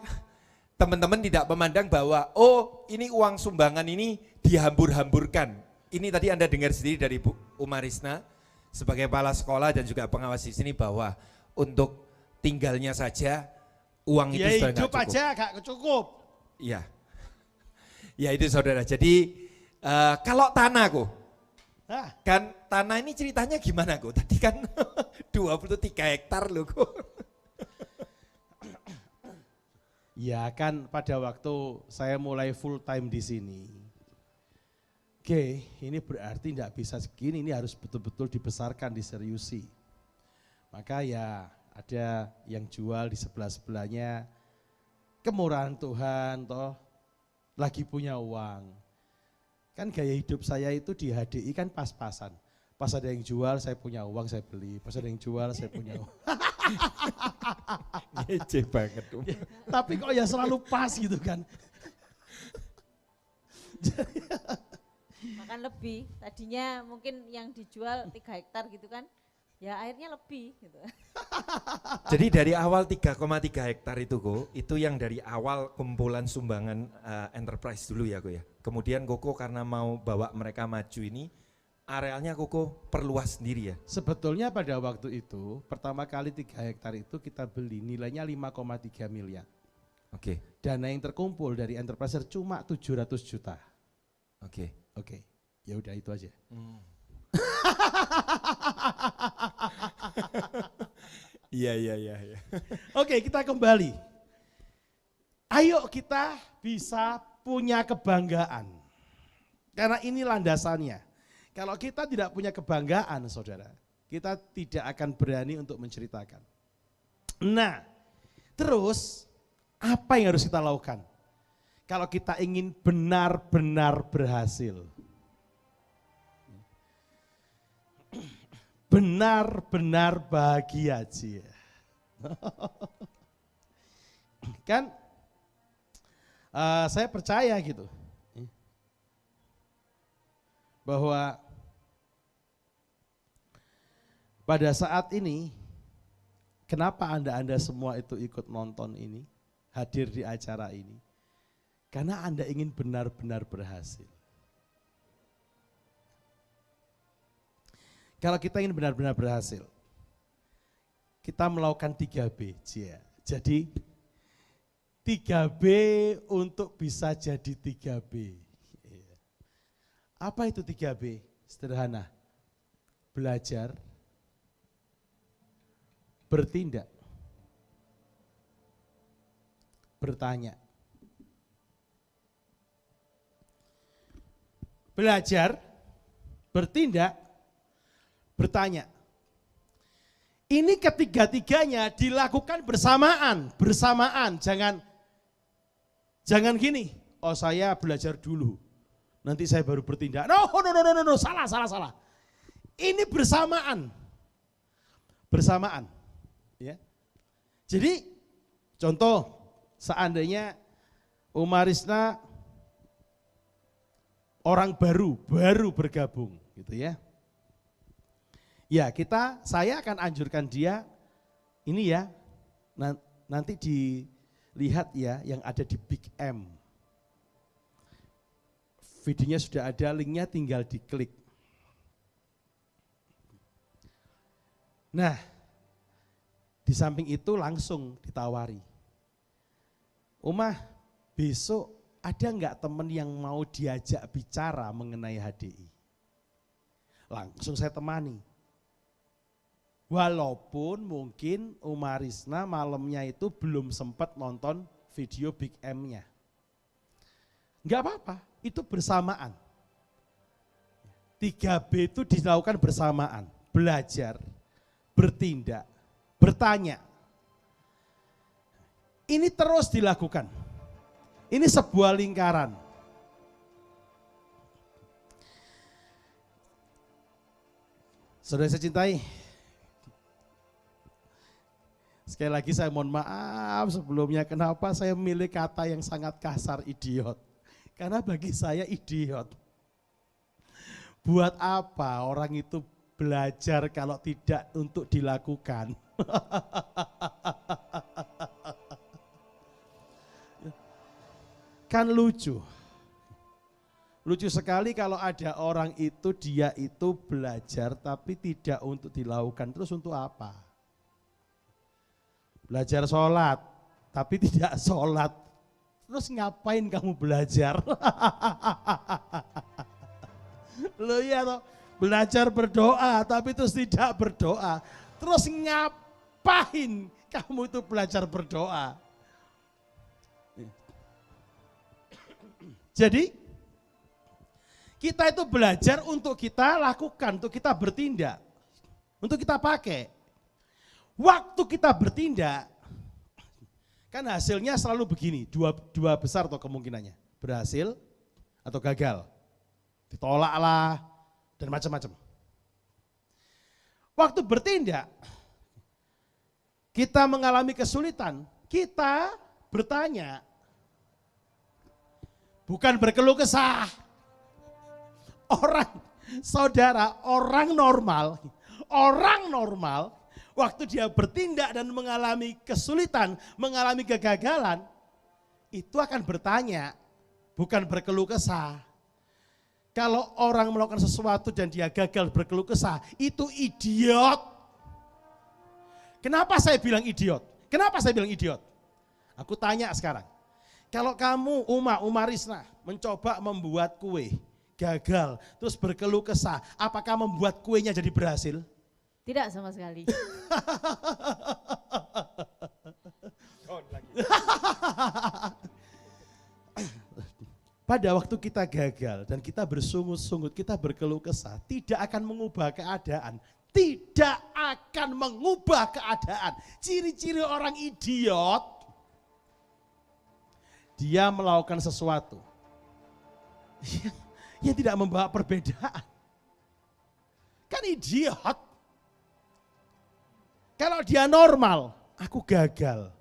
teman-teman tidak memandang bahwa oh ini uang sumbangan ini dihambur-hamburkan. Ini tadi Anda dengar sendiri dari Bu Umarisna sebagai kepala sekolah dan juga pengawas di sini bahwa untuk tinggalnya saja uang itu sudah nggak hidup cukup. aja gak cukup. Iya. Ya itu saudara. Jadi kalau tanah kok, kan tanah ini ceritanya gimana kok? Tadi kan 23 hektar loh kok. Ya kan pada waktu saya mulai full time di sini. Oke, ini berarti tidak bisa segini, ini harus betul-betul dibesarkan, diseriusi. Maka ya ada yang jual di sebelah-sebelahnya, kemurahan Tuhan toh, lagi punya uang. Kan gaya hidup saya itu di HDI kan pas-pasan. Pas ada yang jual saya punya uang saya beli, pas ada yang jual saya punya uang. Ngece banget. Tapi kok ya selalu pas gitu kan. Makan lebih, tadinya mungkin yang dijual 3 hektar gitu kan, ya akhirnya lebih gitu. Jadi dari awal 3,3 hektar itu Ko, itu yang dari awal kumpulan sumbangan enterprise dulu ya Ko ya. Kemudian Koko karena mau bawa mereka maju ini, arealnya Koko perluas sendiri ya? Sebetulnya pada waktu itu, pertama kali 3 hektar itu kita beli nilainya 5,3 miliar. Oke. Dana yang terkumpul dari enterprise cuma 700 juta. Oke. Oke, ya udah itu aja. Iya. Oke, kita kembali. Ayo kita bisa punya kebanggaan. Karena ini landasannya. Kalau kita tidak punya kebanggaan, saudara, kita tidak akan berani untuk menceritakan. Nah, terus apa yang harus kita lakukan? Kalau kita ingin benar-benar berhasil. Benar-benar bahagia aja. Kan saya percaya gitu. Bahwa pada saat ini, kenapa Anda semua itu ikut nonton ini, hadir di acara ini? Karena Anda ingin benar-benar berhasil. Kalau kita ingin benar-benar berhasil, kita melakukan 3B. Jadi 3B untuk bisa jadi 3B. Apa itu 3B? Sederhana. Belajar, bertindak, bertanya. Belajar, bertindak, bertanya. Ini ketiga-tiganya dilakukan bersamaan. Jangan gini, oh saya belajar dulu, nanti saya baru bertindak. No, salah. Ini bersamaan. Ya. Jadi contoh, seandainya Umarisna orang baru bergabung gitu ya. Ya saya akan anjurkan dia ini ya, nanti dilihat ya yang ada di Big M. Videonya sudah ada, linknya tinggal diklik. Nah, di samping itu langsung ditawari. Umah, besok ada enggak teman yang mau diajak bicara mengenai HDI? Langsung saya temani. Walaupun mungkin Umarisna malamnya itu belum sempat nonton video Big M-nya. Enggak apa-apa, itu bersamaan. 3B itu dilakukan bersamaan. Belajar, bertindak, bertanya. Ini terus dilakukan. Ini sebuah lingkaran. Saudara saya cintai, sekali lagi saya mohon maaf sebelumnya kenapa saya memilih kata yang sangat kasar idiot. Karena bagi saya idiot. Buat apa orang itu belajar kalau tidak untuk dilakukan? Kan lucu. Lucu sekali kalau ada orang itu dia itu belajar tapi tidak untuk dilakukan. Terus untuk apa? Belajar sholat tapi tidak sholat. Terus ngapain kamu belajar? Loh ya toh, belajar berdoa tapi terus tidak berdoa. Terus ngapain kamu itu belajar berdoa? Jadi kita itu belajar untuk kita lakukan, untuk kita bertindak, untuk kita pakai. waktu kita bertindak, kan hasilnya selalu begini, dua besar atau kemungkinannya, berhasil atau gagal, ditolak lah, dan macam-macam. Waktu bertindak, kita mengalami kesulitan, kita bertanya, bukan berkeluh kesah. Orang normal, waktu dia bertindak dan mengalami kesulitan, mengalami kegagalan, itu akan bertanya, bukan berkeluh kesah. Kalau orang melakukan sesuatu dan dia gagal berkeluh kesah, itu idiot. Kenapa saya bilang idiot? Aku tanya sekarang, kalau kamu Umarisna mencoba membuat kue, gagal, terus berkeluh kesah, apakah membuat kuenya jadi berhasil? Tidak sama sekali. Pada waktu kita gagal dan kita bersungut-sungut, kita berkeluh kesah, tidak akan mengubah keadaan. Tidak akan mengubah keadaan. Ciri-ciri orang idiot, dia melakukan sesuatu yang tidak membawa perbedaan. Kan idiot. Kalau dia normal, aku gagal,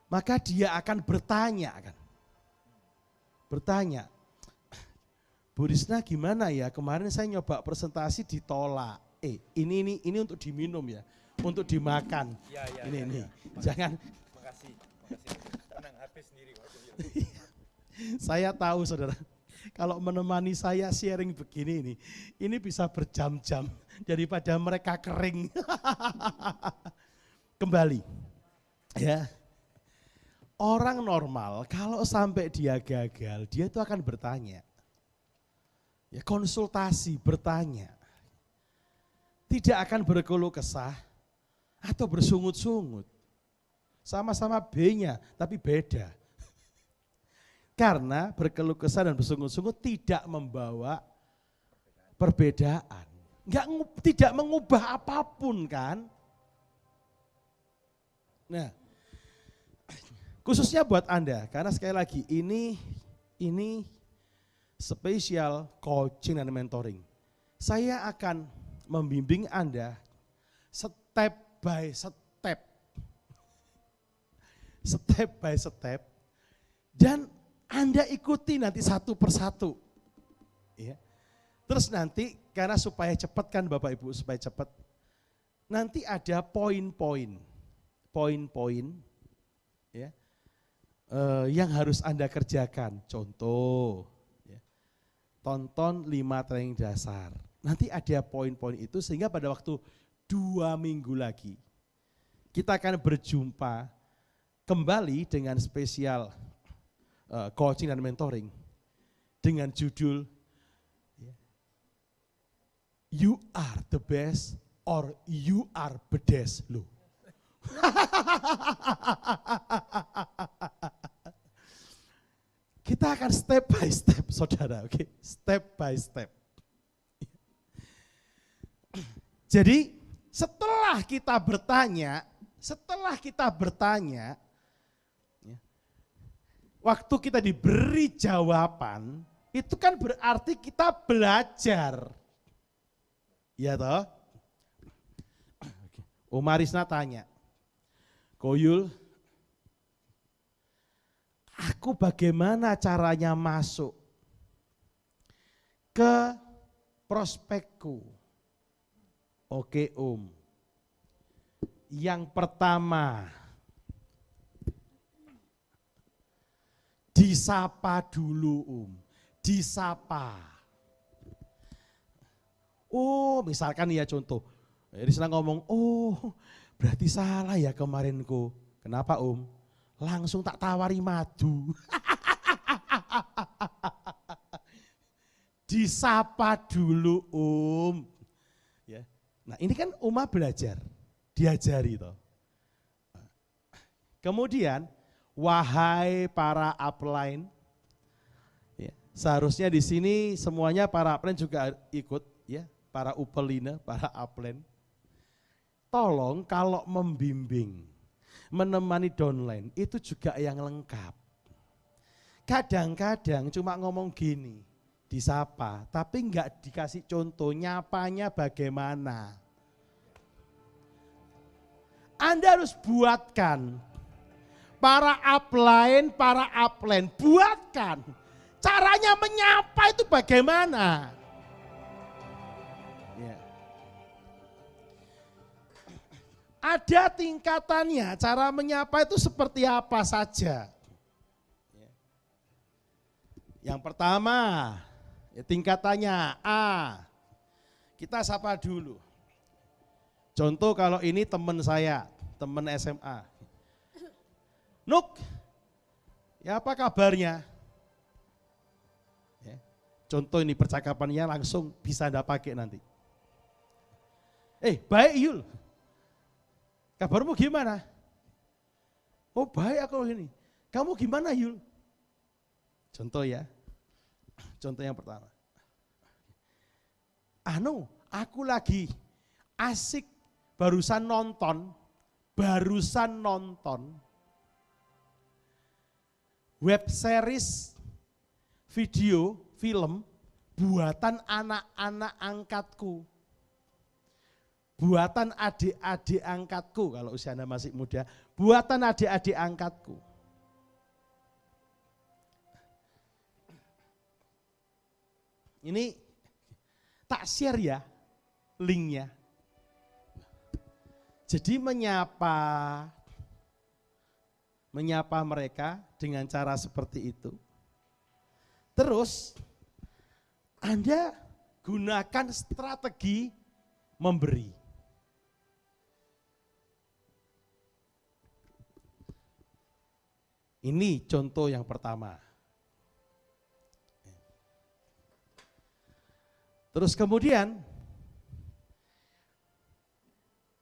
maka dia akan bertanya kan. Bu Risna gimana ya, kemarin saya nyoba presentasi ditolak. Ini untuk diminum ya, untuk dimakan. Ini. Jangan. Makasih. Tenang, habis sendiri. Saya tahu saudara, kalau menemani saya sharing begini ini bisa berjam-jam daripada mereka kering. Kembali, ya. Orang normal kalau sampai dia gagal, dia itu akan bertanya. Ya, konsultasi, bertanya. Tidak akan berkeluh kesah atau bersungut-sungut. Sama-sama B-nya, tapi beda. Karena berkeluh kesah dan bersungut-sungut tidak membawa perbedaan. Tidak mengubah apapun kan. Nah, khususnya buat Anda, karena sekali lagi ini spesial coaching dan mentoring. Saya akan membimbing Anda step by step, dan Anda ikuti nanti satu persatu. Ya. Terus nanti, karena supaya cepat kan Bapak Ibu, supaya cepat, nanti ada poin-poin ya, yang harus Anda kerjakan. Contoh, ya, tonton 5 training dasar. Nanti ada poin-poin itu sehingga pada waktu 2 minggu lagi kita akan berjumpa kembali dengan spesial coaching dan mentoring dengan judul You are the best or you are bedes loh. Kita akan step by step saudara, oke? Step by step. Jadi setelah kita bertanya, waktu kita diberi jawaban, itu kan berarti kita belajar. Ya toh? Umarisna tanya, Koyul, aku bagaimana caranya masuk ke prospekku? Oke yang pertama, disapa dulu disapa. Oh misalkan ya contoh, Risna ngomong, oh berarti salah ya kemarinku. Kenapa Langsung tak tawari madu. Disapa dulu ya. Nah ini kan Uma belajar, diajari toh. Kemudian, wahai para upline, ya, seharusnya di sini semuanya para upline juga ikut, ya, para upline, para upline. tolong kalau membimbing, menemani downline itu juga yang lengkap. Kadang-kadang cuma ngomong gini, disapa, tapi enggak dikasih contoh nyapanya bagaimana. Anda harus buatkan, para upline, buatkan caranya menyapa itu bagaimana. Ya. Ada tingkatannya, cara menyapa itu seperti apa saja. Ya. Yang pertama, ya tingkatannya A, kita sapa dulu. Contoh kalau ini teman saya, teman SMA. Nuk, ya apa kabarnya? Ya. Contoh ini percakapannya langsung bisa Anda pakai nanti. Baik Yul, kabarmu gimana? Oh baik aku ini. Kamu gimana Yul? Contoh ya, contoh yang pertama. Aku lagi asik barusan nonton web series video film buatan anak-anak angkatku. Buatan adik-adik angkatku, kalau usia Anda masih muda, buatan adik-adik angkatku. Ini tak share ya linknya. Jadi menyapa mereka dengan cara seperti itu. Terus Anda gunakan strategi memberi. Ini contoh yang pertama. Terus kemudian,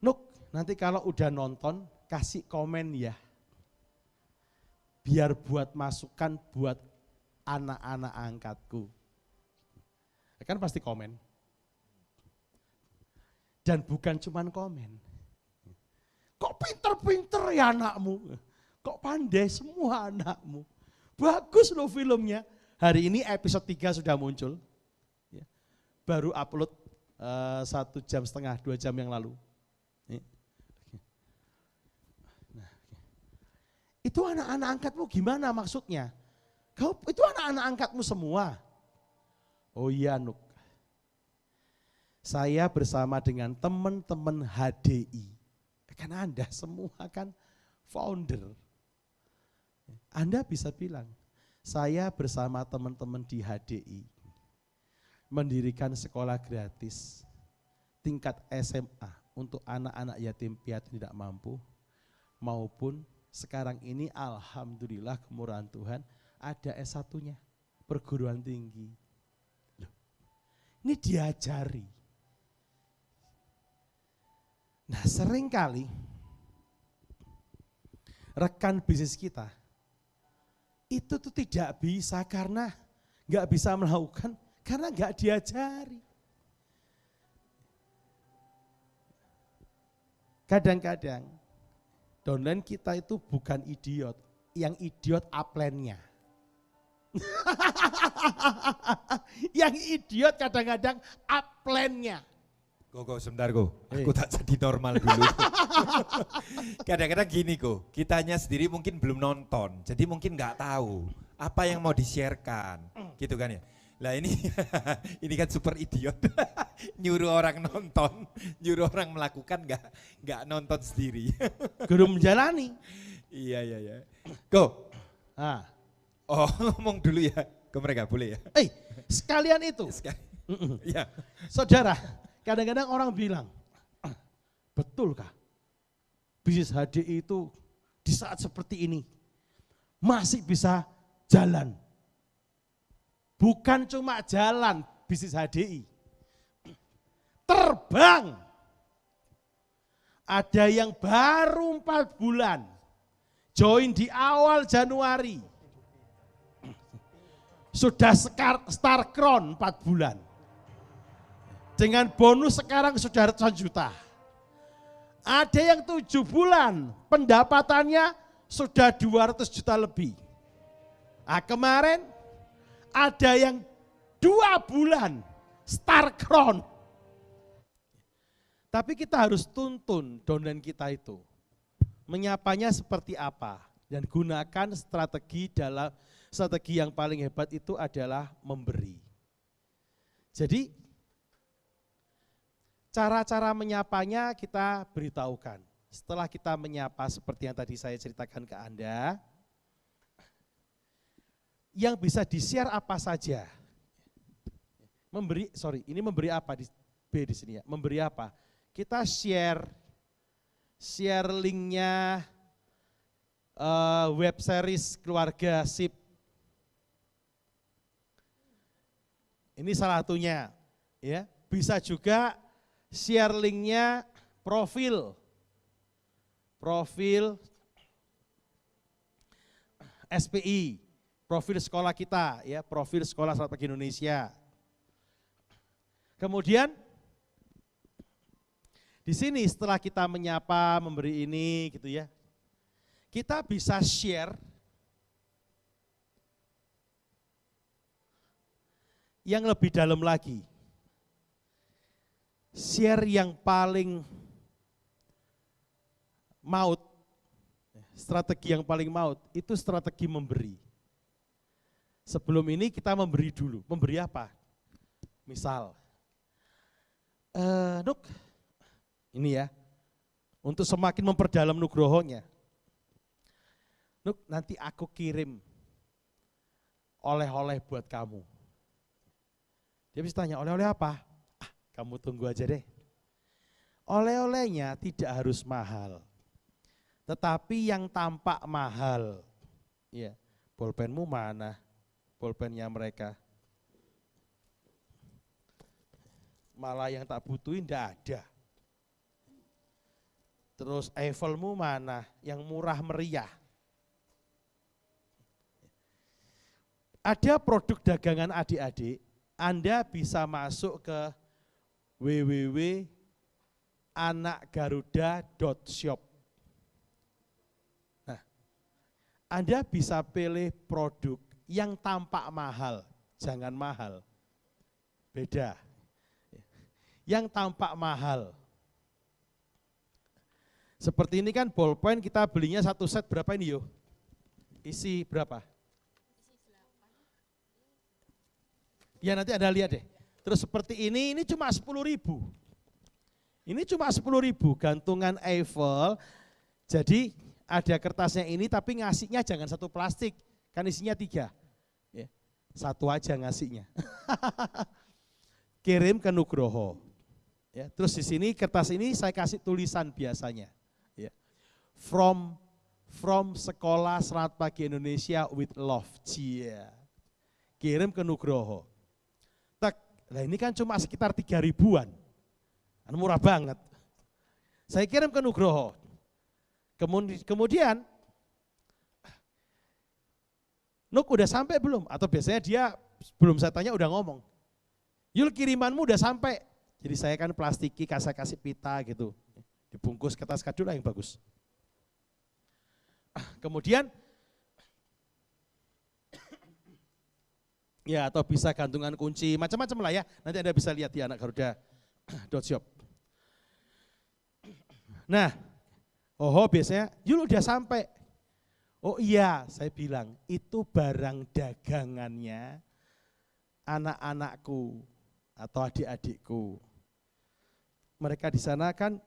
Nuk, nanti kalau udah nonton, kasih komen ya. Biar buat masukan buat anak-anak angkatku. Kan pasti komen. Dan bukan cuman komen. Kok pinter-pinter ya anakmu? Kok pandai semua anakmu? Bagus loh filmnya. Hari ini episode 3 sudah muncul. Baru upload 1 jam setengah, 2 jam yang lalu. Nah, itu anak-anak angkatmu gimana maksudnya? Itu anak-anak angkatmu semua? Oh iya Nuk. Saya bersama dengan teman-teman HDI. Kan Anda semua kan founder. Anda bisa bilang, saya bersama teman-teman di HDI mendirikan sekolah gratis tingkat SMA untuk anak-anak yatim piatu tidak mampu, maupun sekarang ini alhamdulillah kemurahan Tuhan ada S1-nya, perguruan tinggi. Loh, ini diajari. Nah seringkali rekan bisnis kita itu tuh tidak bisa karena nggak bisa melakukan, karena nggak diajari. Kadang-kadang downline kita itu bukan idiot, yang idiot upline-nya. Yang idiot kadang-kadang upline-nya. Go, sebentar Go, aku tak jadi normal dulu. Kadang-kadang gini Go, kitanya sendiri mungkin belum nonton, jadi mungkin nggak tahu apa yang mau di-sharekan, gitu kan ya. Lah ini, ini kan super idiot, nyuruh orang nonton, nyuruh orang melakukan nggak nonton sendiri. Guru menjalani. Iya. Go. Oh ngomong dulu ya ke mereka, boleh ya? Sekalian itu. Iya. Saudara, kadang-kadang orang bilang, betulkah bisnis HDI itu di saat seperti ini masih bisa jalan? Bukan cuma jalan bisnis HDI, terbang. Ada yang baru 4 bulan, join di awal Januari, sudah start crown 4 bulan. Dengan bonus sekarang sudah ratusan juta. Ada yang 7 bulan pendapatannya sudah 200 juta lebih. Nah, kemarin ada yang 2 bulan star crown. Tapi kita harus tuntun downline kita itu. Menyapanya seperti apa. Dan gunakan strategi yang paling hebat itu adalah memberi. Jadi cara-cara menyapanya kita beritahukan. Setelah kita menyapa seperti yang tadi saya ceritakan ke Anda, yang bisa di-share apa saja. Ini memberi apa di B di sini ya? Memberi apa? Kita share linknya web series keluarga SIP. Ini salah satunya, ya. Bisa juga share linknya profil SPI, profil sekolah kita, ya, profil sekolah Selamat Pagi Indonesia. Kemudian di sini setelah kita menyapa, memberi ini, gitu ya, kita bisa share yang lebih dalam lagi. Share yang paling maut, strategi yang paling maut, itu strategi memberi. Sebelum ini kita memberi dulu, memberi apa? Misal, Nuk, ini ya, untuk semakin memperdalam Nugrohonya. Nuk, nanti aku kirim oleh-oleh buat kamu. Dia bisa tanya, oleh-oleh apa? Kamu tunggu aja deh. Oleh-olehnya tidak harus mahal. Tetapi yang tampak mahal. Ya, bolpenmu mana? Bolpennya mereka. Malah yang tak butuhin enggak ada. Terus Eiffelmu mana? Yang murah meriah. Ada produk dagangan adik-adik, Anda bisa masuk ke www.anakgaruda.shop. Nah, Anda bisa pilih produk yang tampak mahal, jangan mahal, beda. Yang tampak mahal. Seperti ini kan bolpen kita belinya 1 set berapa ini yo? Isi berapa? Ya nanti Anda lihat deh. Terus seperti ini cuma 10.000. Ini cuma 10.000 gantungan Eiffel. Jadi ada kertasnya ini tapi ngasihnya jangan 1 plastik. Kan isinya 3. Ya, 1 aja ngasihnya. Kirim ke Nugroho. Ya, terus di sini kertas ini saya kasih tulisan biasanya. Ya. From Sekolah Selamat Pagi Indonesia with love. Cia. Kirim ke Nugroho. Nah ini kan cuma sekitar 3.000-an, murah banget. Saya kirim ke Nugroho. Kemudian, Nuk udah sampai belum? Atau biasanya dia belum saya tanya udah ngomong. Yul kirimanmu udah sampai. Jadi saya kan plastiki, kasih pita gitu. Dibungkus kertas kado lah yang bagus. Kemudian, ya atau bisa gantungan kunci, macam-macam lah ya. Nanti Anda bisa lihat di anakgaruda.shop. Nah, biasanya, Yul udah sampai. Oh iya, saya bilang, itu barang dagangannya anak-anakku atau adik-adikku. Mereka di sana kan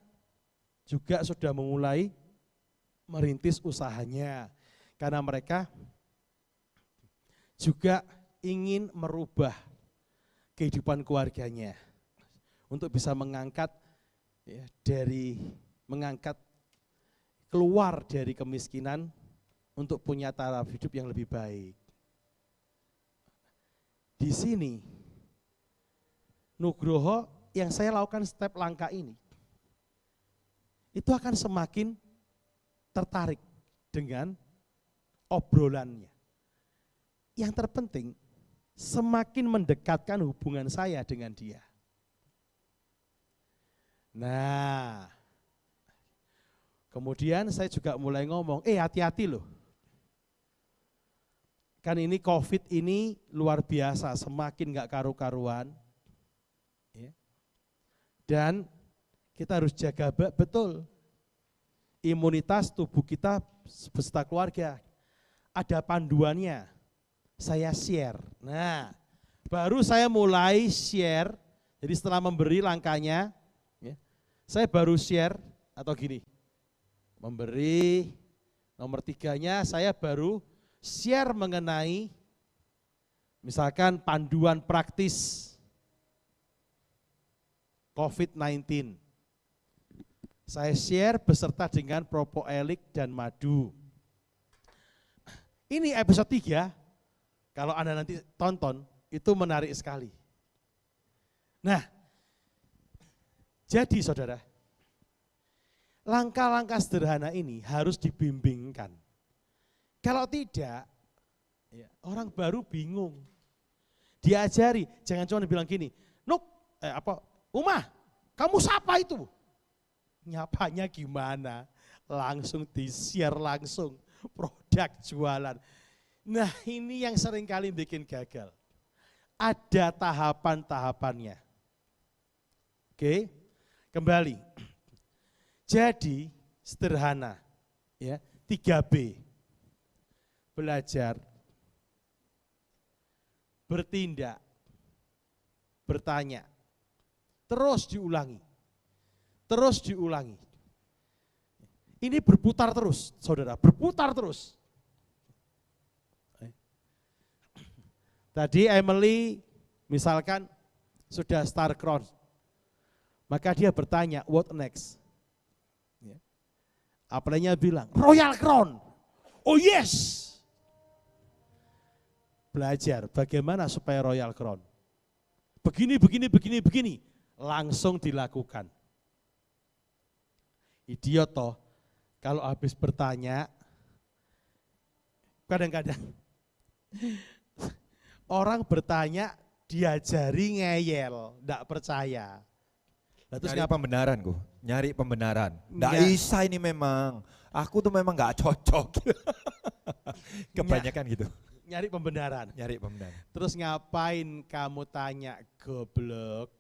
juga sudah memulai merintis usahanya. Karena mereka juga ingin merubah kehidupan keluarganya untuk bisa mengangkat keluar dari kemiskinan untuk punya taraf hidup yang lebih baik. Di sini Nugroho yang saya lakukan step langkah ini itu akan semakin tertarik dengan obrolannya. Yang terpenting semakin mendekatkan hubungan saya dengan dia. Nah, Kemudian saya juga mulai ngomong, hati-hati loh. Kan ini COVID ini luar biasa, semakin gak karu-karuan. Ya. Dan kita harus jaga betul imunitas tubuh kita beserta keluarga. Ada panduannya, saya share. Nah, baru saya mulai share, jadi setelah memberi langkahnya, ya, saya baru share atau gini, memberi, nomor 3-nya saya baru share mengenai misalkan panduan praktis COVID-19. Saya share beserta dengan propoelik dan madu. Ini episode 3, kalau Anda nanti tonton, itu menarik sekali. Nah, jadi saudara, langkah-langkah sederhana ini harus dibimbingkan. Kalau tidak, ya, orang baru bingung. Diajari, jangan cuma bilang gini, Umah, kamu siapa itu? Nyapanya gimana? Langsung di-share langsung produk jualan. Nah, ini yang seringkali bikin gagal. Ada tahapan-tahapannya. Oke, kembali. Jadi sederhana, ya, 3B. Belajar, bertindak, bertanya, terus diulangi. Terus diulangi. Ini berputar terus, saudara, berputar terus. Tadi Emily misalkan sudah Star Crown, maka dia bertanya, what next? Apply-nya bilang, Royal Crown, oh yes! Belajar bagaimana supaya Royal Crown. Begini, langsung dilakukan. Idiot toh, kalau habis bertanya, kadang-kadang orang bertanya diajari ngeyel, enggak percaya. Nah, terus nyari pembenaran ku, nyari pembenaran. Nggak bisa ini memang, aku tuh memang nggak cocok. Kebanyakan gitu. Nyari pembenaran. Nyari pembenaran. Terus ngapain kamu tanya goblok?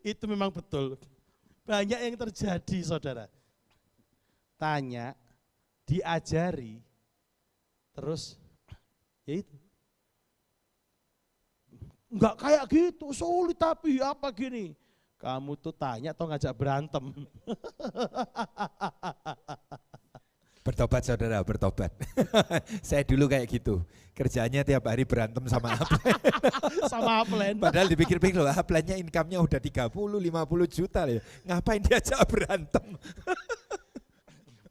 Itu memang betul. Banyak yang terjadi saudara. Tanya, diajari, terus ya itu. Enggak kayak gitu, sulit tapi apa gini. Kamu tuh tanya atau ngajak berantem. Bertobat saudara, bertobat. Saya dulu kayak gitu, kerjaannya tiap hari berantem sama upline. Sama upline. Padahal dipikir-pikir loh, upline-nya income-nya udah 30-50 juta loh. Ngapain diajak berantem?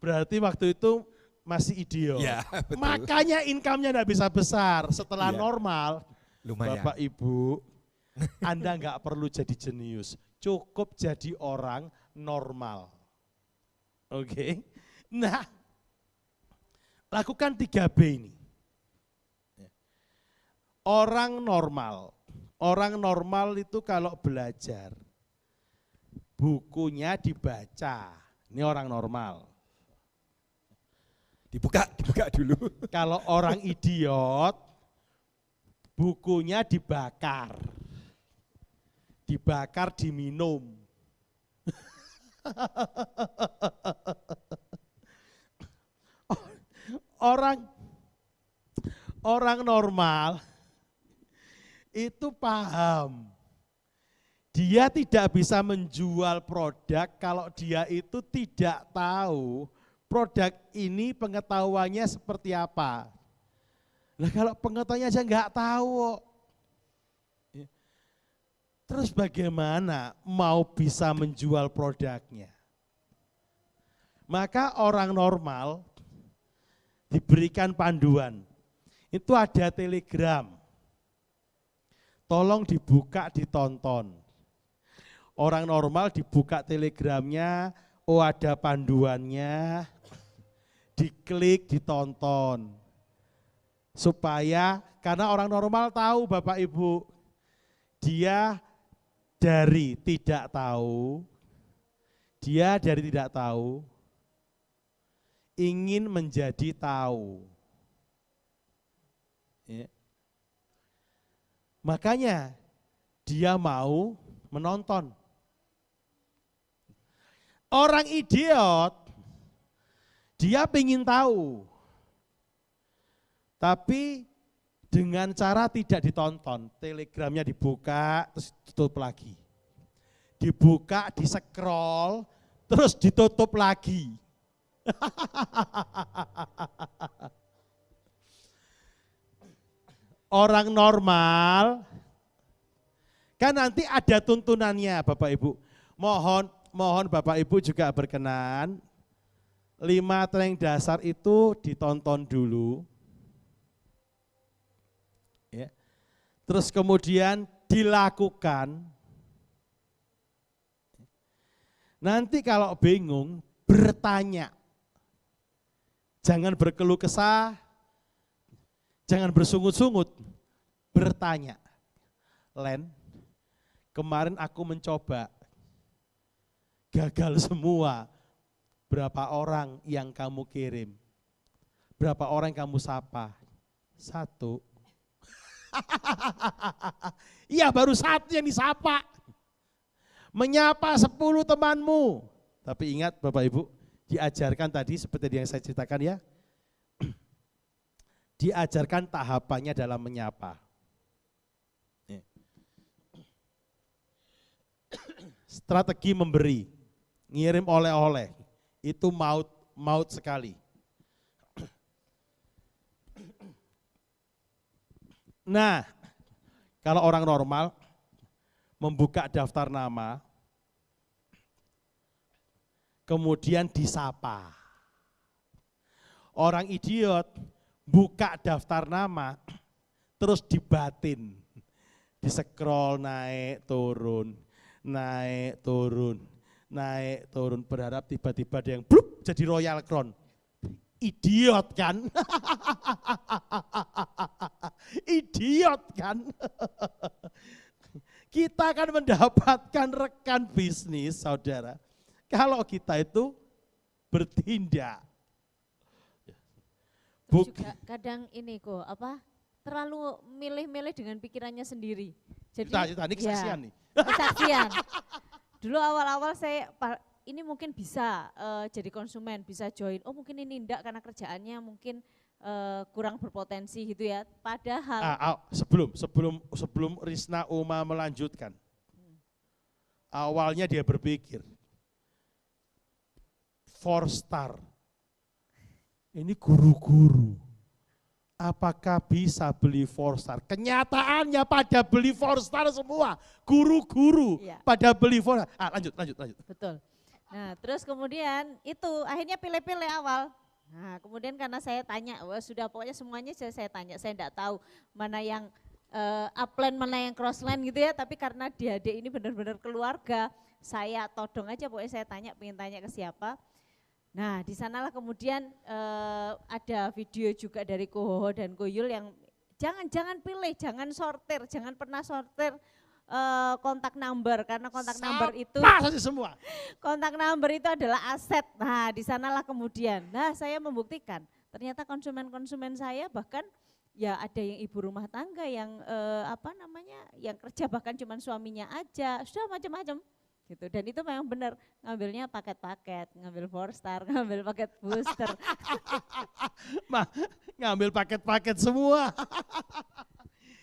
Berarti waktu itu masih idiot. Ya, betul. Makanya income-nya enggak bisa besar. Setelah Ya. normal, Lumayan. Bapak Ibu, Anda enggak perlu jadi jenius. Cukup jadi orang normal. Oke. Nah, lakukan 3B ini. Orang normal itu kalau belajar, bukunya dibaca. Ini orang normal. Dibuka dulu. Kalau orang idiot, bukunya dibakar. Dibakar, diminum. Orang normal itu paham. Dia tidak bisa menjual produk kalau dia itu tidak tahu produk ini pengetahuannya seperti apa. Nah kalau pengetahuannya aja nggak tahu, terus bagaimana mau bisa menjual produknya? Maka orang normal diberikan panduan. Itu ada Telegram. Tolong dibuka, ditonton. Orang normal dibuka Telegramnya, oh ada panduannya, diklik, ditonton. Supaya, karena orang normal tahu Bapak Ibu, dia dari tidak tahu, Dia dari tidak tahu ingin menjadi tahu. Ya. Makanya dia mau menonton. Orang idiot, dia pengen tahu. Tapi dengan cara tidak ditonton, telegramnya dibuka, terus ditutup lagi. Dibuka, di-scroll, terus ditutup lagi. Orang normal, kan nanti ada tuntunannya Bapak Ibu. Mohon Bapak Ibu juga berkenan, 5 training dasar itu ditonton dulu. Ya. Terus kemudian dilakukan. Nanti kalau bingung, bertanya. Jangan berkeluh kesah, jangan bersungut-sungut, bertanya. Len, kemarin aku mencoba, gagal semua. Berapa orang yang kamu kirim? Berapa orang yang kamu sapa? 1. Iya, baru 1 yang disapa. Menyapa 10 temanmu. Tapi ingat Bapak Ibu, diajarkan tadi seperti yang saya ceritakan ya. Diajarkan tahapannya dalam menyapa. Strategi memberi, ngirim oleh-oleh, itu maut sekali. Nah, kalau orang normal membuka daftar nama, kemudian disapa. Orang idiot buka daftar nama, terus dibatin, di-scroll naik turun, naik turun, naik turun, berharap tiba-tiba ada yang blup jadi Royal Crown. Idiot kan? Idiot kan? Kita akan mendapatkan rekan bisnis, saudara, kalau kita itu bertindak. Juga kadang ini kok terlalu milih-milih dengan pikirannya sendiri. Jadi ini kesaksian nih. Kesaksian. Dulu awal-awal saya ini mungkin bisa jadi konsumen, bisa join. Oh mungkin ini enggak karena kerjaannya mungkin kurang berpotensi gitu ya. Padahal sebelum Risna Uma melanjutkan. Awalnya dia berpikir 4 star. Ini guru-guru. Apakah bisa beli 4 star? Kenyataannya pada beli 4 star semua. Guru-guru pada beli 4 star. Lanjut. Betul. Nah terus kemudian itu akhirnya pilih-pilih awal. Nah kemudian karena saya tanya, wah sudah pokoknya semuanya saya tanya, saya enggak tahu mana yang upline, mana yang crossline gitu ya, tapi karena DHD ini benar-benar keluarga, saya todong aja pokoknya saya tanya, pengen tanya ke siapa. Nah di sanalah kemudian ada video juga dari Ko Hoho dan Ko Yul yang jangan pilih, jangan sortir, jangan pernah sortir kontak number, karena kontak number itu semua. Kontak number itu adalah aset. Nah di sanalah kemudian, nah saya membuktikan ternyata konsumen-konsumen saya bahkan ya ada yang ibu rumah tangga yang yang kerja bahkan cuma suaminya aja, sudah macam-macam. Gitu. Dan itu memang benar, ngambilnya paket-paket, ngambil 4 star, ngambil paket booster. Ngambil paket-paket semua.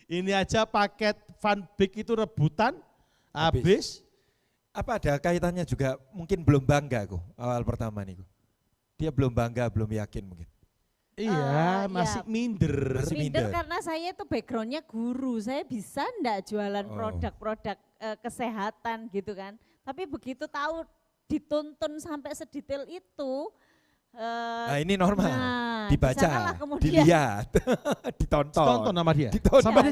Ini aja paket Fun Big itu rebutan, habis. Apa ada kaitannya juga mungkin belum bangga kok awal pertama nih. Dia belum bangga, belum yakin mungkin. Iya, masih minder. Minder karena saya itu backgroundnya guru, saya bisa enggak jualan produk-produk kesehatan gitu kan. Tapi begitu tahu dituntun sampai sedetail itu. Nah ini normal, dibaca, dilihat, ditonton sama dia. Sampai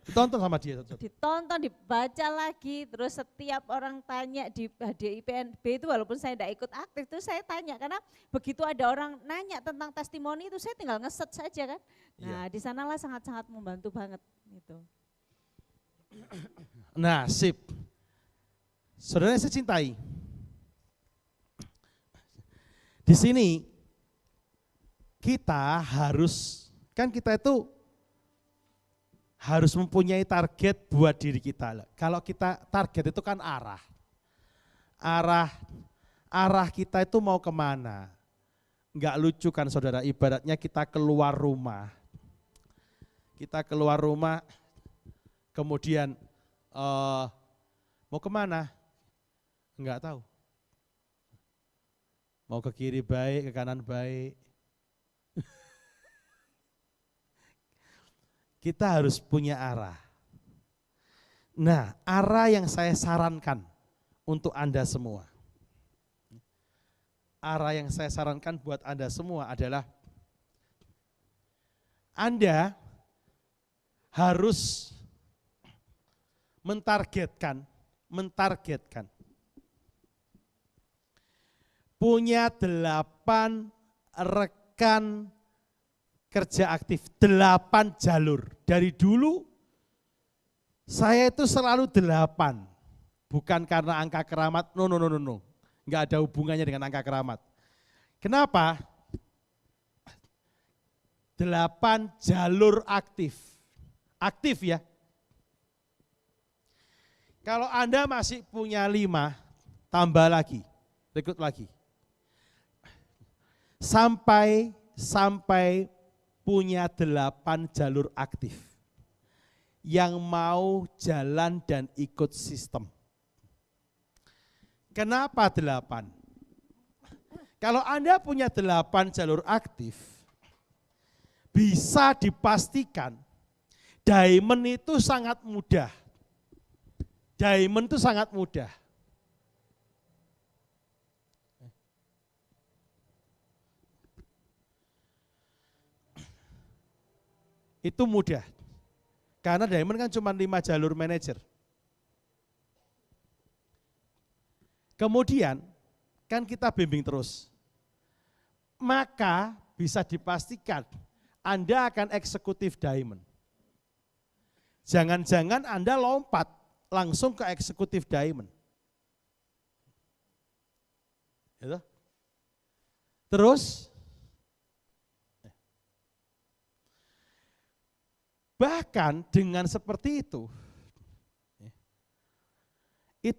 Ditonton sama dia. Ditonton, dibaca lagi, terus setiap orang tanya di HDIPNB itu walaupun saya tidak ikut aktif itu saya tanya karena begitu ada orang nanya tentang testimoni itu saya tinggal nge-search saja kan. Nah di sanalah sangat-sangat membantu banget gitu. Nah sip, saudara yang saya cintai, Di sini kita harus, kan kita itu harus mempunyai target buat diri kita. Kalau kita target itu kan arah kita itu mau kemana. Enggak lucu kan saudara, ibaratnya kita keluar rumah. Kita keluar rumah, kemudian mau kemana? Enggak tahu. Mau ke kiri baik, ke kanan baik. Kita harus punya arah. Nah, arah yang saya sarankan untuk Anda semua. Arah yang saya sarankan buat Anda semua adalah Anda harus mentargetkan punya 8 rekan kerja aktif, 8 jalur. Dari dulu saya itu selalu 8, bukan karena angka keramat, no. Enggak ada hubungannya dengan angka keramat. Kenapa? 8 jalur aktif. Aktif ya. Kalau Anda masih punya 5, tambah lagi, rekrut lagi. Sampai punya 8 jalur aktif yang mau jalan dan ikut sistem. Kenapa 8? Kalau Anda punya 8 jalur aktif, bisa dipastikan diamond itu sangat mudah. Diamond itu sangat mudah. Itu mudah. Karena diamond kan cuma 5 jalur manajer. Kemudian kan kita bimbing terus. Maka bisa dipastikan Anda akan eksekutif diamond. Jangan-jangan Anda lompat langsung ke eksekutif diamond. Gitu. Terus bahkan dengan seperti itu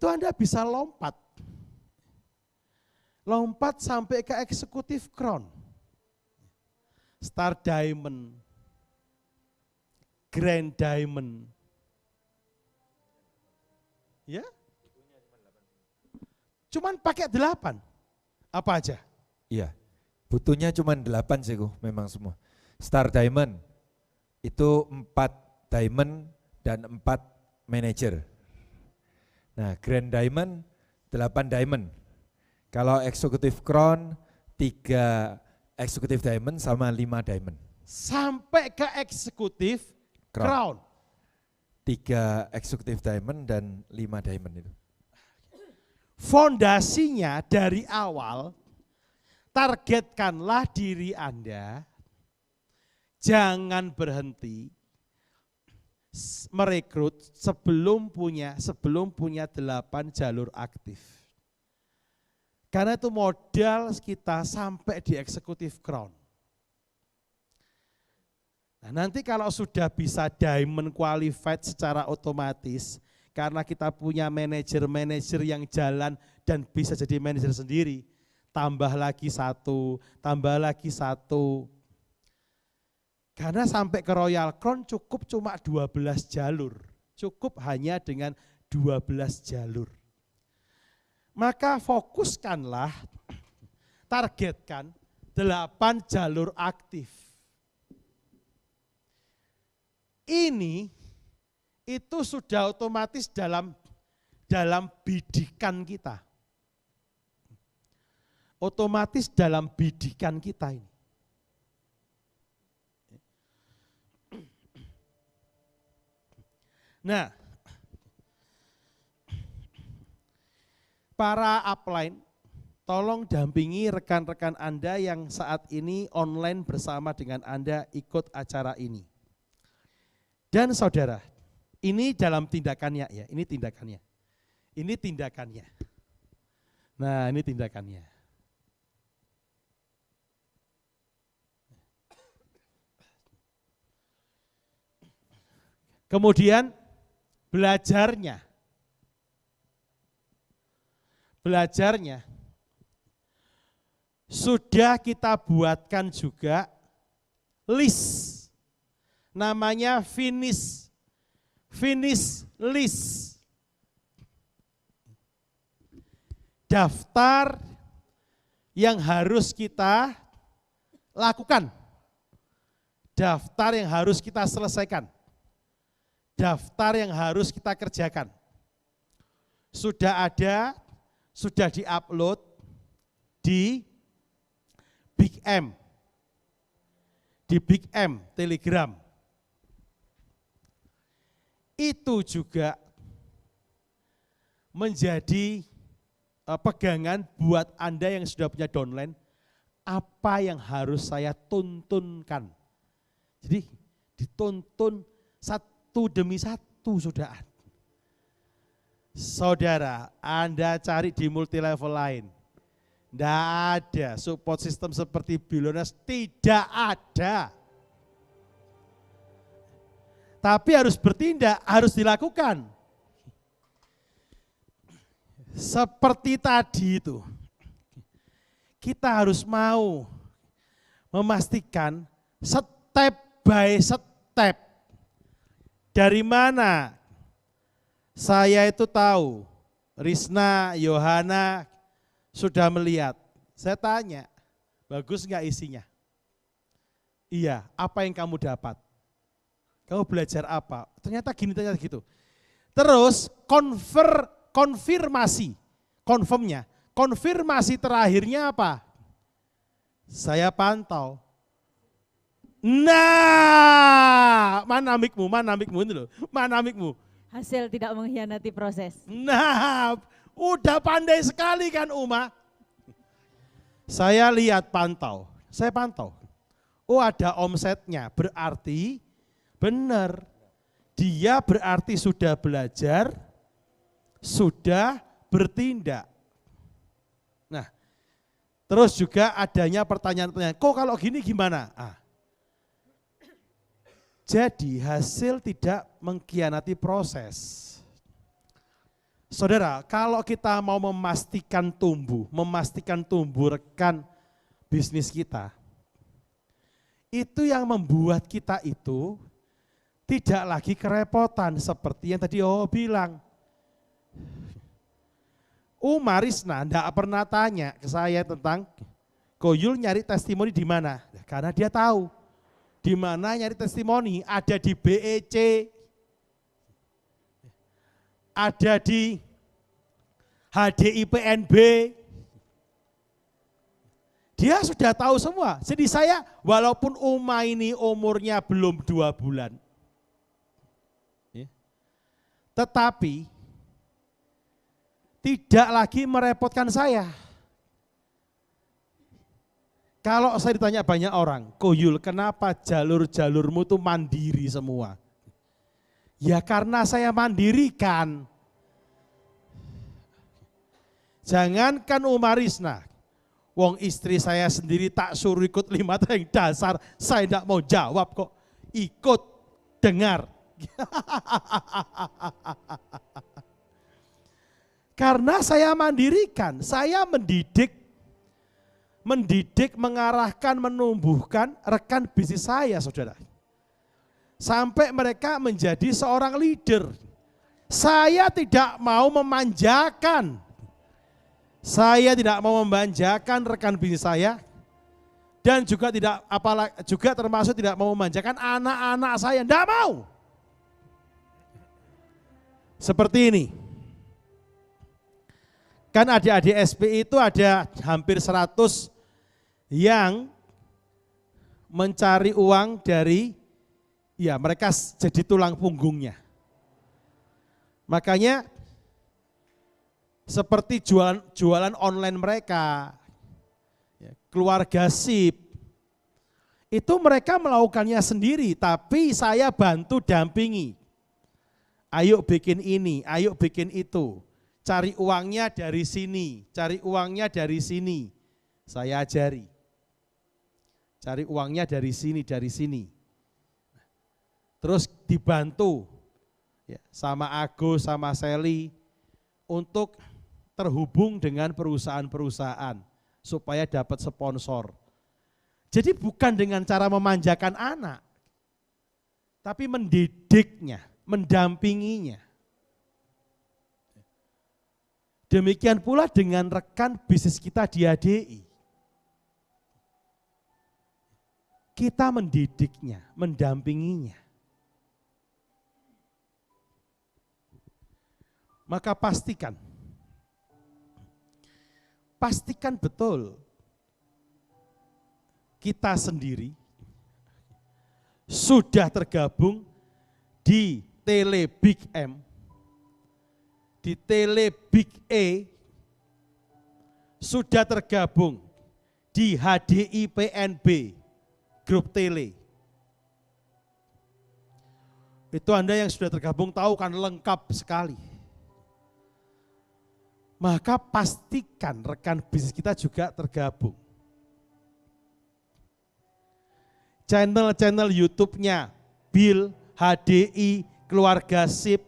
Anda bisa lompat sampai ke eksekutif crown, star diamond, grand diamond, ya, cuman pakai 8, apa aja? Iya, butuhnya cuma 8 sih memang semua. Star diamond, itu 4 diamond dan 4 manager. Nah, grand diamond, 8 diamond. Kalau eksekutif crown, 3 eksekutif diamond sama 5 diamond. Sampai ke eksekutif crown. 3 eksekutif diamond dan 5 diamond itu. Fondasinya dari awal, targetkanlah diri Anda. Jangan berhenti merekrut sebelum punya 8 jalur aktif. Karena itu modal kita sampai di eksekutif crown. Nah, nanti kalau sudah bisa diamond qualified secara otomatis, karena kita punya manajer-manajer yang jalan dan bisa jadi manajer sendiri, tambah lagi satu. Karena sampai ke Royal Crown cukup cuma 12 jalur. Cukup hanya dengan 12 jalur. Maka fokuskanlah, targetkan 8 jalur aktif. Ini itu sudah otomatis dalam bidikan kita. Otomatis dalam bidikan kita ini. Nah, para upline, tolong dampingi rekan-rekan Anda yang saat ini online bersama dengan Anda ikut acara ini. Dan saudara, ini dalam tindakannya ya, ini tindakannya. Ini tindakannya. Nah, ini tindakannya. Kemudian belajarnya. Sudah kita buatkan juga list. Namanya finish list. Daftar yang harus kita lakukan. Daftar yang harus kita selesaikan. Daftar yang harus kita kerjakan. Sudah ada, sudah di-upload di Big M. Di Big M Telegram. Itu juga menjadi pegangan buat Anda yang sudah punya downline, apa yang harus saya tuntunkan. Jadi dituntun satu demi satu, saudara. Saudara, Anda cari di multi level lain. Tidak ada support system seperti Billionaires, tidak ada. Tapi harus bertindak, harus dilakukan. Seperti tadi itu, kita harus mau memastikan step by step. Dari mana saya itu tahu, Risna, Yohana sudah melihat. Saya tanya, bagus enggak isinya? Iya, apa yang kamu dapat? Kamu belajar apa? Ternyata gini, ternyata gitu. Terus konfirmasi, konfirmasi terakhirnya apa? Saya pantau. Nah, mana mikmu itu loh, mana mikmu? Hasil tidak mengkhianati proses. Nah, udah pandai sekali kan Uma? Saya lihat saya pantau. Oh ada omsetnya, berarti benar. Dia berarti sudah belajar, sudah bertindak. Nah, terus juga adanya pertanyaan-pertanyaan, kok kalau gini gimana? Jadi hasil tidak mengkhianati proses. Saudara, kalau kita mau memastikan tumbuh rekan bisnis kita, itu yang membuat kita itu tidak lagi kerepotan seperti yang tadi bilang. Risna enggak pernah tanya ke saya tentang Koyul nyari testimoni di mana, karena dia tahu di mana nyari testimoni, ada di BEC, ada di HDIPNB. Dia sudah tahu semua. Jadi saya walaupun Uma ini umurnya belum 2 bulan, tetapi tidak lagi merepotkan saya. Kalau saya ditanya banyak orang, Koyul kenapa jalur-jalurmu tuh mandiri semua? Ya karena saya mandirikan. Jangankan Risna, wong istri saya sendiri tak suruh ikut 5 tahun dasar, saya tidak mau jawab kok. Ikut, dengar. Karena saya mandirikan, saya mendidik, mengarahkan, menumbuhkan rekan bisnis saya, saudara. Sampai mereka menjadi seorang leader. Saya tidak mau memanjakan. Saya tidak mau memanjakan rekan bisnis saya. Dan juga termasuk tidak mau memanjakan anak-anak saya. Tidak mau. Seperti ini. Kan adik-adik SPI itu ada hampir 100 yang mencari uang dari, ya mereka jadi tulang punggungnya. Makanya seperti jualan online mereka, keluarga sip, itu mereka melakukannya sendiri, tapi saya bantu dampingi. Ayo bikin ini, ayo bikin itu. Cari uangnya dari sini, cari uangnya dari sini. Saya ajari. Cari uangnya dari sini, dari sini. Terus dibantu sama Agus, sama Sally untuk terhubung dengan perusahaan-perusahaan supaya dapat sponsor. Jadi bukan dengan cara memanjakan anak, tapi mendidiknya, mendampinginya. Demikian pula dengan rekan bisnis kita di HDI. Kita mendidiknya, mendampinginya. Maka pastikan betul kita sendiri sudah tergabung di Tele Big M, di Tele Big E, sudah tergabung di HDI PNB, grup tele. Itu Anda yang sudah tergabung tahu kan lengkap sekali. Maka pastikan rekan bisnis kita juga tergabung. Channel-channel YouTube-nya, Bill, HDI, Keluarga Sip,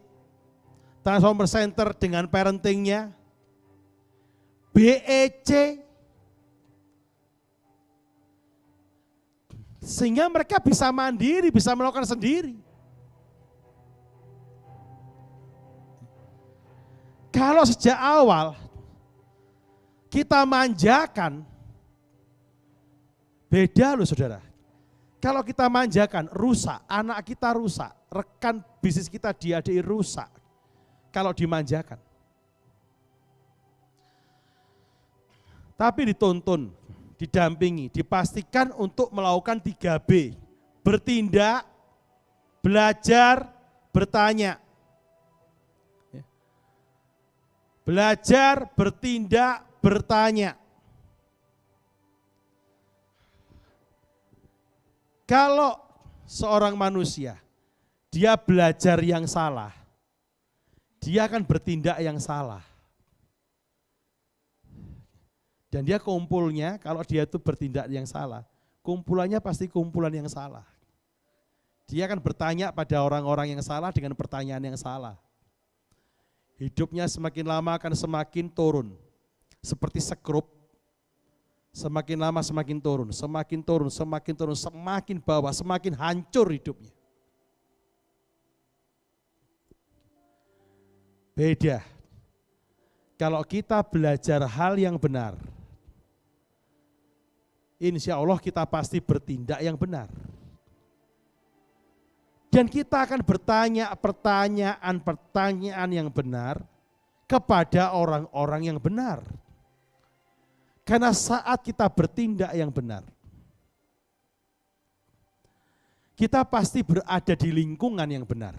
Transformer Center dengan parentingnya, BEC, sehingga mereka bisa mandiri, bisa melakukan sendiri. Kalau sejak awal kita manjakan, beda loh saudara. Kalau kita manjakan, rusak, anak kita rusak, rekan bisnis kita di HDI rusak. Kalau dimanjakan. Tapi dituntun, didampingi, dipastikan untuk melakukan 3B. Bertindak, belajar, bertanya. Belajar, bertindak, bertanya. Kalau seorang manusia, dia belajar yang salah, dia akan bertindak yang salah. Dan dia kumpulnya, kalau dia itu bertindak yang salah, kumpulannya pasti kumpulan yang salah. Dia akan bertanya pada orang-orang yang salah dengan pertanyaan yang salah. Hidupnya semakin lama akan semakin turun. Seperti sekrup, semakin lama semakin turun, semakin turun, semakin turun, semakin bawah, semakin hancur hidupnya. Beda. Kalau kita belajar hal yang benar, insya Allah kita pasti bertindak yang benar. Dan kita akan bertanya pertanyaan-pertanyaan yang benar kepada orang-orang yang benar. Karena saat kita bertindak yang benar, kita pasti berada di lingkungan yang benar.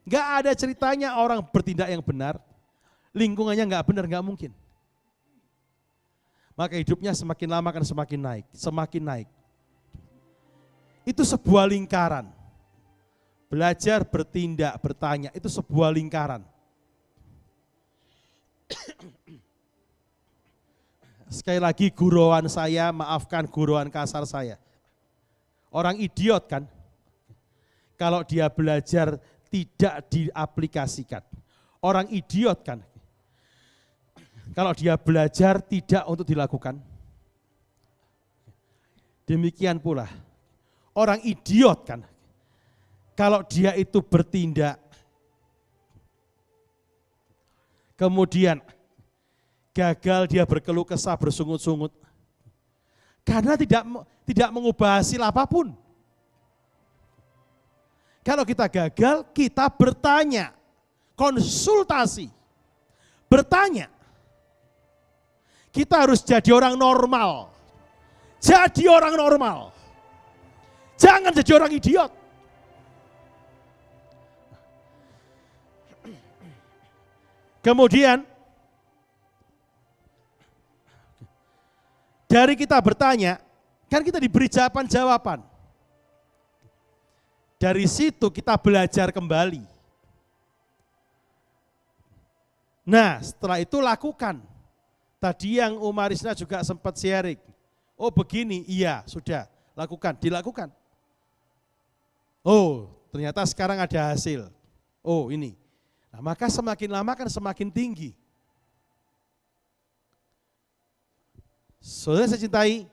Enggak ada ceritanya orang bertindak yang benar, lingkungannya enggak benar, enggak mungkin. Maka hidupnya semakin lama akan semakin naik, semakin naik. Itu sebuah lingkaran. Belajar, bertindak, bertanya, itu sebuah lingkaran. Sekali lagi gurauan saya, maafkan gurauan kasar saya. Orang idiot kan, kalau dia belajar tidak diaplikasikan. Orang idiot kan, kalau dia belajar tidak untuk dilakukan. Demikian pula, orang idiot kan, kalau dia itu bertindak, kemudian gagal dia berkeluh kesah, bersungut-sungut, karena tidak mengubah hasil apapun. Kalau kita gagal, kita bertanya, konsultasi, bertanya. Kita harus jadi orang normal, jadi orang normal. Jangan jadi orang idiot. Kemudian, dari kita bertanya, kan kita diberi jawaban-jawaban. Dari situ kita belajar kembali. Nah, setelah itu lakukan. Tadi yang Umarisna juga sempat sharing. Oh begini, iya sudah, lakukan, dilakukan. Oh, ternyata sekarang ada hasil. Oh ini. Nah, maka semakin lama kan semakin tinggi. Saudara saya cintai,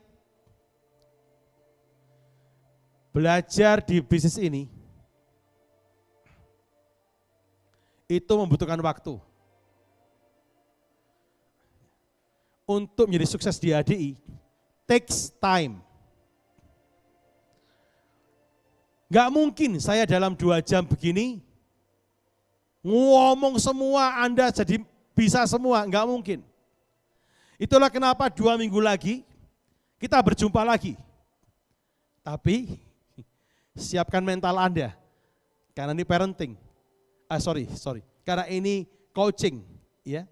belajar di bisnis ini itu membutuhkan waktu. Untuk menjadi sukses di ADI, takes time. Gak mungkin saya dalam 2 jam begini, ngomong semua Anda jadi bisa semua, gak mungkin. Itulah kenapa 2 minggu lagi, kita berjumpa lagi. Tapi, siapkan mental Anda, karena ini parenting. Sorry, karena ini coaching, ya.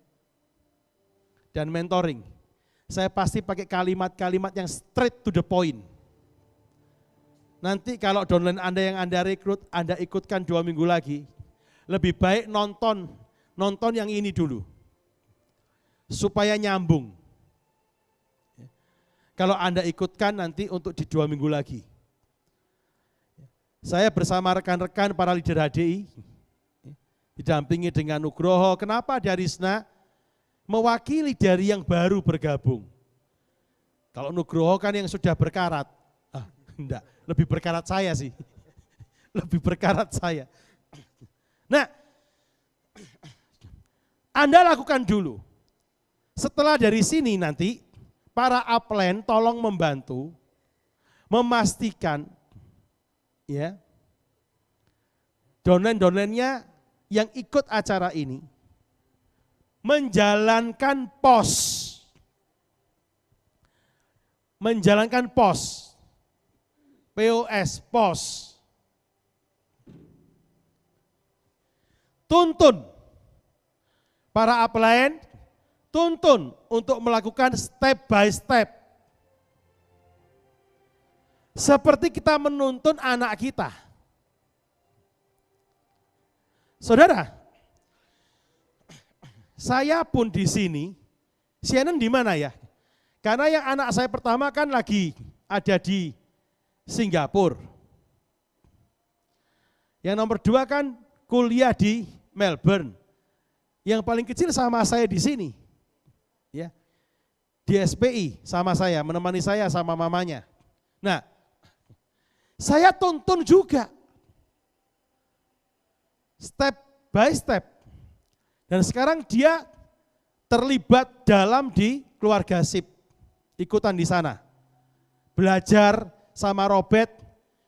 Dan mentoring. Saya pasti pakai kalimat-kalimat yang straight to the point. Nanti kalau downline Anda yang Anda rekrut, Anda ikutkan 2 minggu lagi, lebih baik nonton yang ini dulu. Supaya nyambung. Kalau Anda ikutkan nanti untuk di 2 minggu lagi. Saya bersama rekan-rekan para leader HDI, didampingi dengan Nugroho. Kenapa Darisna? Mewakili dari yang baru bergabung. Kalau Nugroho kan yang sudah berkarat. Enggak, lebih berkarat saya sih. Lebih berkarat saya. Nah, Anda lakukan dulu. Setelah dari sini nanti, para upline tolong membantu, memastikan, ya, downline-downline-nya yang ikut acara ini, menjalankan POS. Menjalankan POS. POS. Tuntun para upline, tuntun untuk melakukan step by step. Seperti kita menuntun anak kita. Saudara, saya pun di sini, Shannon di mana ya? Karena yang anak saya pertama kan lagi ada di Singapura. Yang nomor 2 kan kuliah di Melbourne. Yang paling kecil sama saya di sini. Ya. Di SPI sama saya, menemani saya sama mamanya. Nah, saya tuntun juga. Step by step. Dan sekarang dia terlibat dalam di keluarga SIP, ikutan di sana. Belajar sama Robert,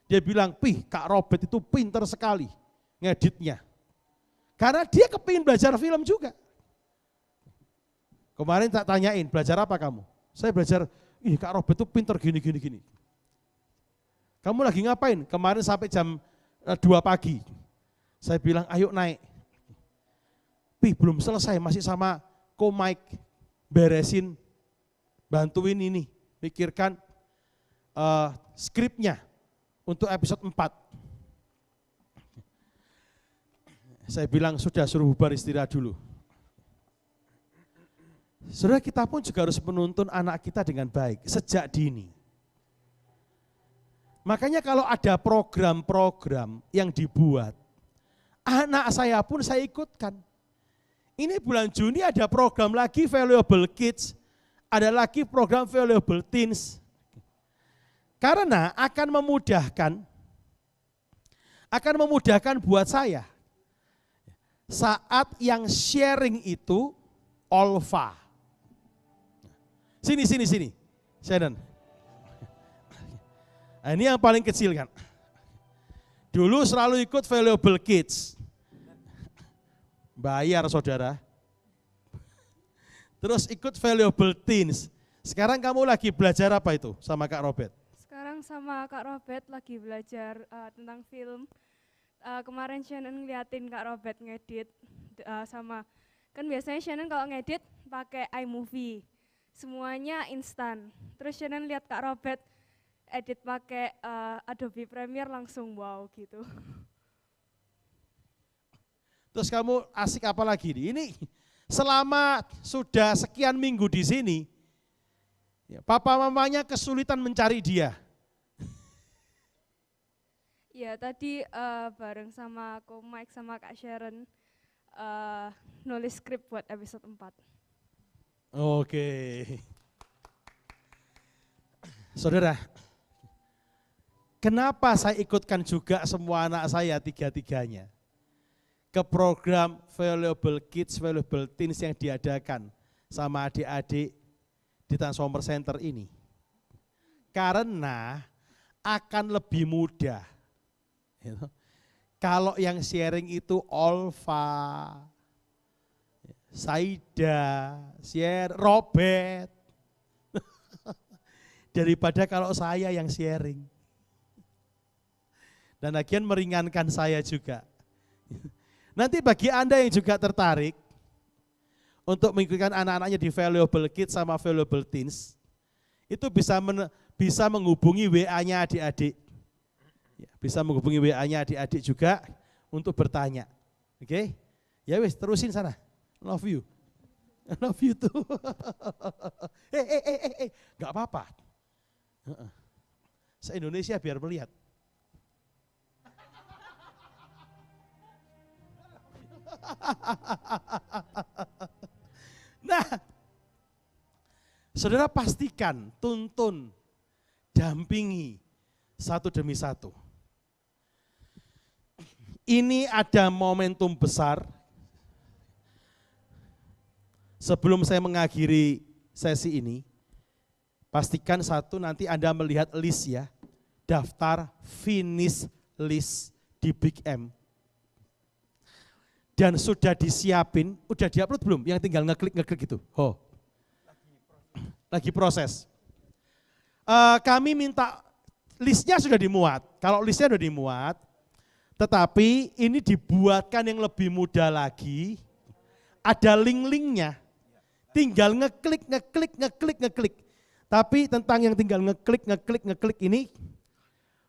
dia bilang, Kak Robert itu pinter sekali ngeditnya. Karena dia kepingin belajar film juga. Kemarin tak tanyain, belajar apa kamu? Saya belajar, Kak Robert itu pinter gini. Kamu lagi ngapain? Kemarin sampai jam 2 pagi. Saya bilang, ayo naik. Belum selesai, masih sama Mike beresin, bantuin ini, pikirkan skripnya untuk episode 4. Saya bilang sudah suruh bubar istirahat dulu. Saudara, kita pun juga harus menuntun anak kita dengan baik sejak dini. Makanya kalau ada program-program yang dibuat, anak saya pun saya ikutkan. Ini bulan Juni ada program lagi Valuable Kids, ada lagi program Valuable Teens. Karena akan memudahkan buat saya. Saat yang sharing itu Olva. Sini. Shannon. Nah, ini yang paling kecil kan. Dulu selalu ikut Valuable Kids. Bayar saudara. Terus ikut Valuable Teens. Sekarang kamu lagi belajar apa itu sama Kak Robert? Sekarang sama Kak Robert lagi belajar tentang film. Kemarin Shannon ngeliatin Kak Robert ngedit sama, kan biasanya Shannon kalau ngedit pakai iMovie. Semuanya instan. Terus Shannon lihat Kak Robert edit pakai Adobe Premiere langsung wow gitu. Terus kamu asik apa lagi nih? Ini selama sudah sekian minggu di sini, papa mamanya kesulitan mencari dia. Ya tadi bareng sama Ko Mike sama Kak Sharon nulis skrip buat episode 4. Oke. Saudara, kenapa saya ikutkan juga semua anak saya tiga-tiganya ke program Valuable Kids, Valuable Teens yang diadakan sama adik-adik di Transformer Center ini? Karena akan lebih mudah. Kalau yang sharing itu Olva, Saida, Robert, daripada kalau saya yang sharing. Dan lagian meringankan saya juga. Nanti bagi Anda yang juga tertarik untuk mengikutkan anak-anaknya di Valuable Kids sama Valuable Teens, itu bisa menghubungi WA-nya adik-adik. Bisa menghubungi WA-nya adik-adik juga untuk bertanya. Oke? Ya wis, terusin sana. Love you. I love you too. Gak apa-apa. Se-Indonesia biar melihat. Nah, saudara pastikan, tuntun, dampingi satu demi satu. Ini ada momentum besar. Sebelum saya mengakhiri sesi ini, pastikan satu, nanti Anda melihat list ya, daftar finish list di Big M. Dan sudah disiapin, udah diupload belum? Yang tinggal ngeklik gitu. Oh. Lagi proses. Kami minta listnya sudah dimuat. Kalau listnya sudah dimuat, tetapi ini dibuatkan yang lebih mudah lagi. Ada link-linknya. Tinggal ngeklik. Tapi tentang yang tinggal ngeklik ini,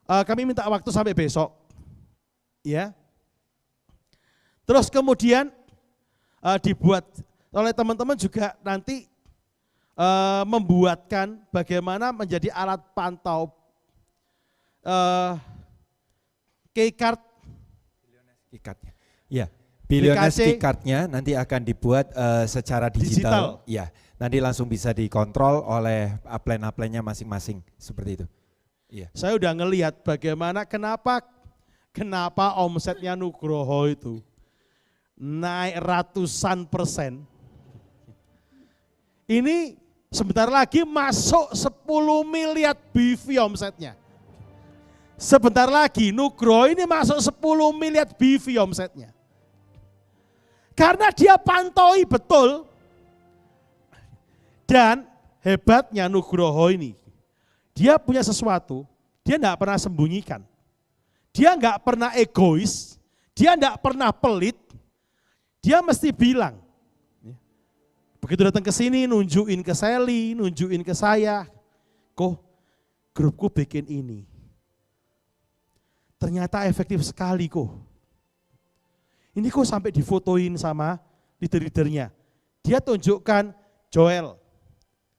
kami minta waktu sampai besok. Ya. Terus kemudian dibuat oleh teman-teman juga nanti membuatkan bagaimana menjadi alat pantau keycard. Ya, Billionaires BKC Keycard-nya nanti akan dibuat secara digital. Ya, nanti langsung bisa dikontrol oleh upline-upline-nya masing-masing seperti itu. Iya. Saya udah ngelihat bagaimana kenapa omsetnya Nugroho itu naik ratusan %. Ini sebentar lagi masuk 10 miliar BV omsetnya. Sebentar lagi Nugroho ini masuk 10 miliar BV omsetnya. Karena dia pantaui betul. Dan hebatnya Nugroho ini, dia punya sesuatu, dia enggak pernah sembunyikan. Dia enggak pernah egois, dia enggak pernah pelit. Dia mesti bilang, begitu datang ke sini nunjukin ke Sally, nunjukin ke saya, kok grupku bikin ini. Ternyata efektif sekali kok. Ini kok sampai difotoin sama leader-leadernya. Dia tunjukkan, Joel,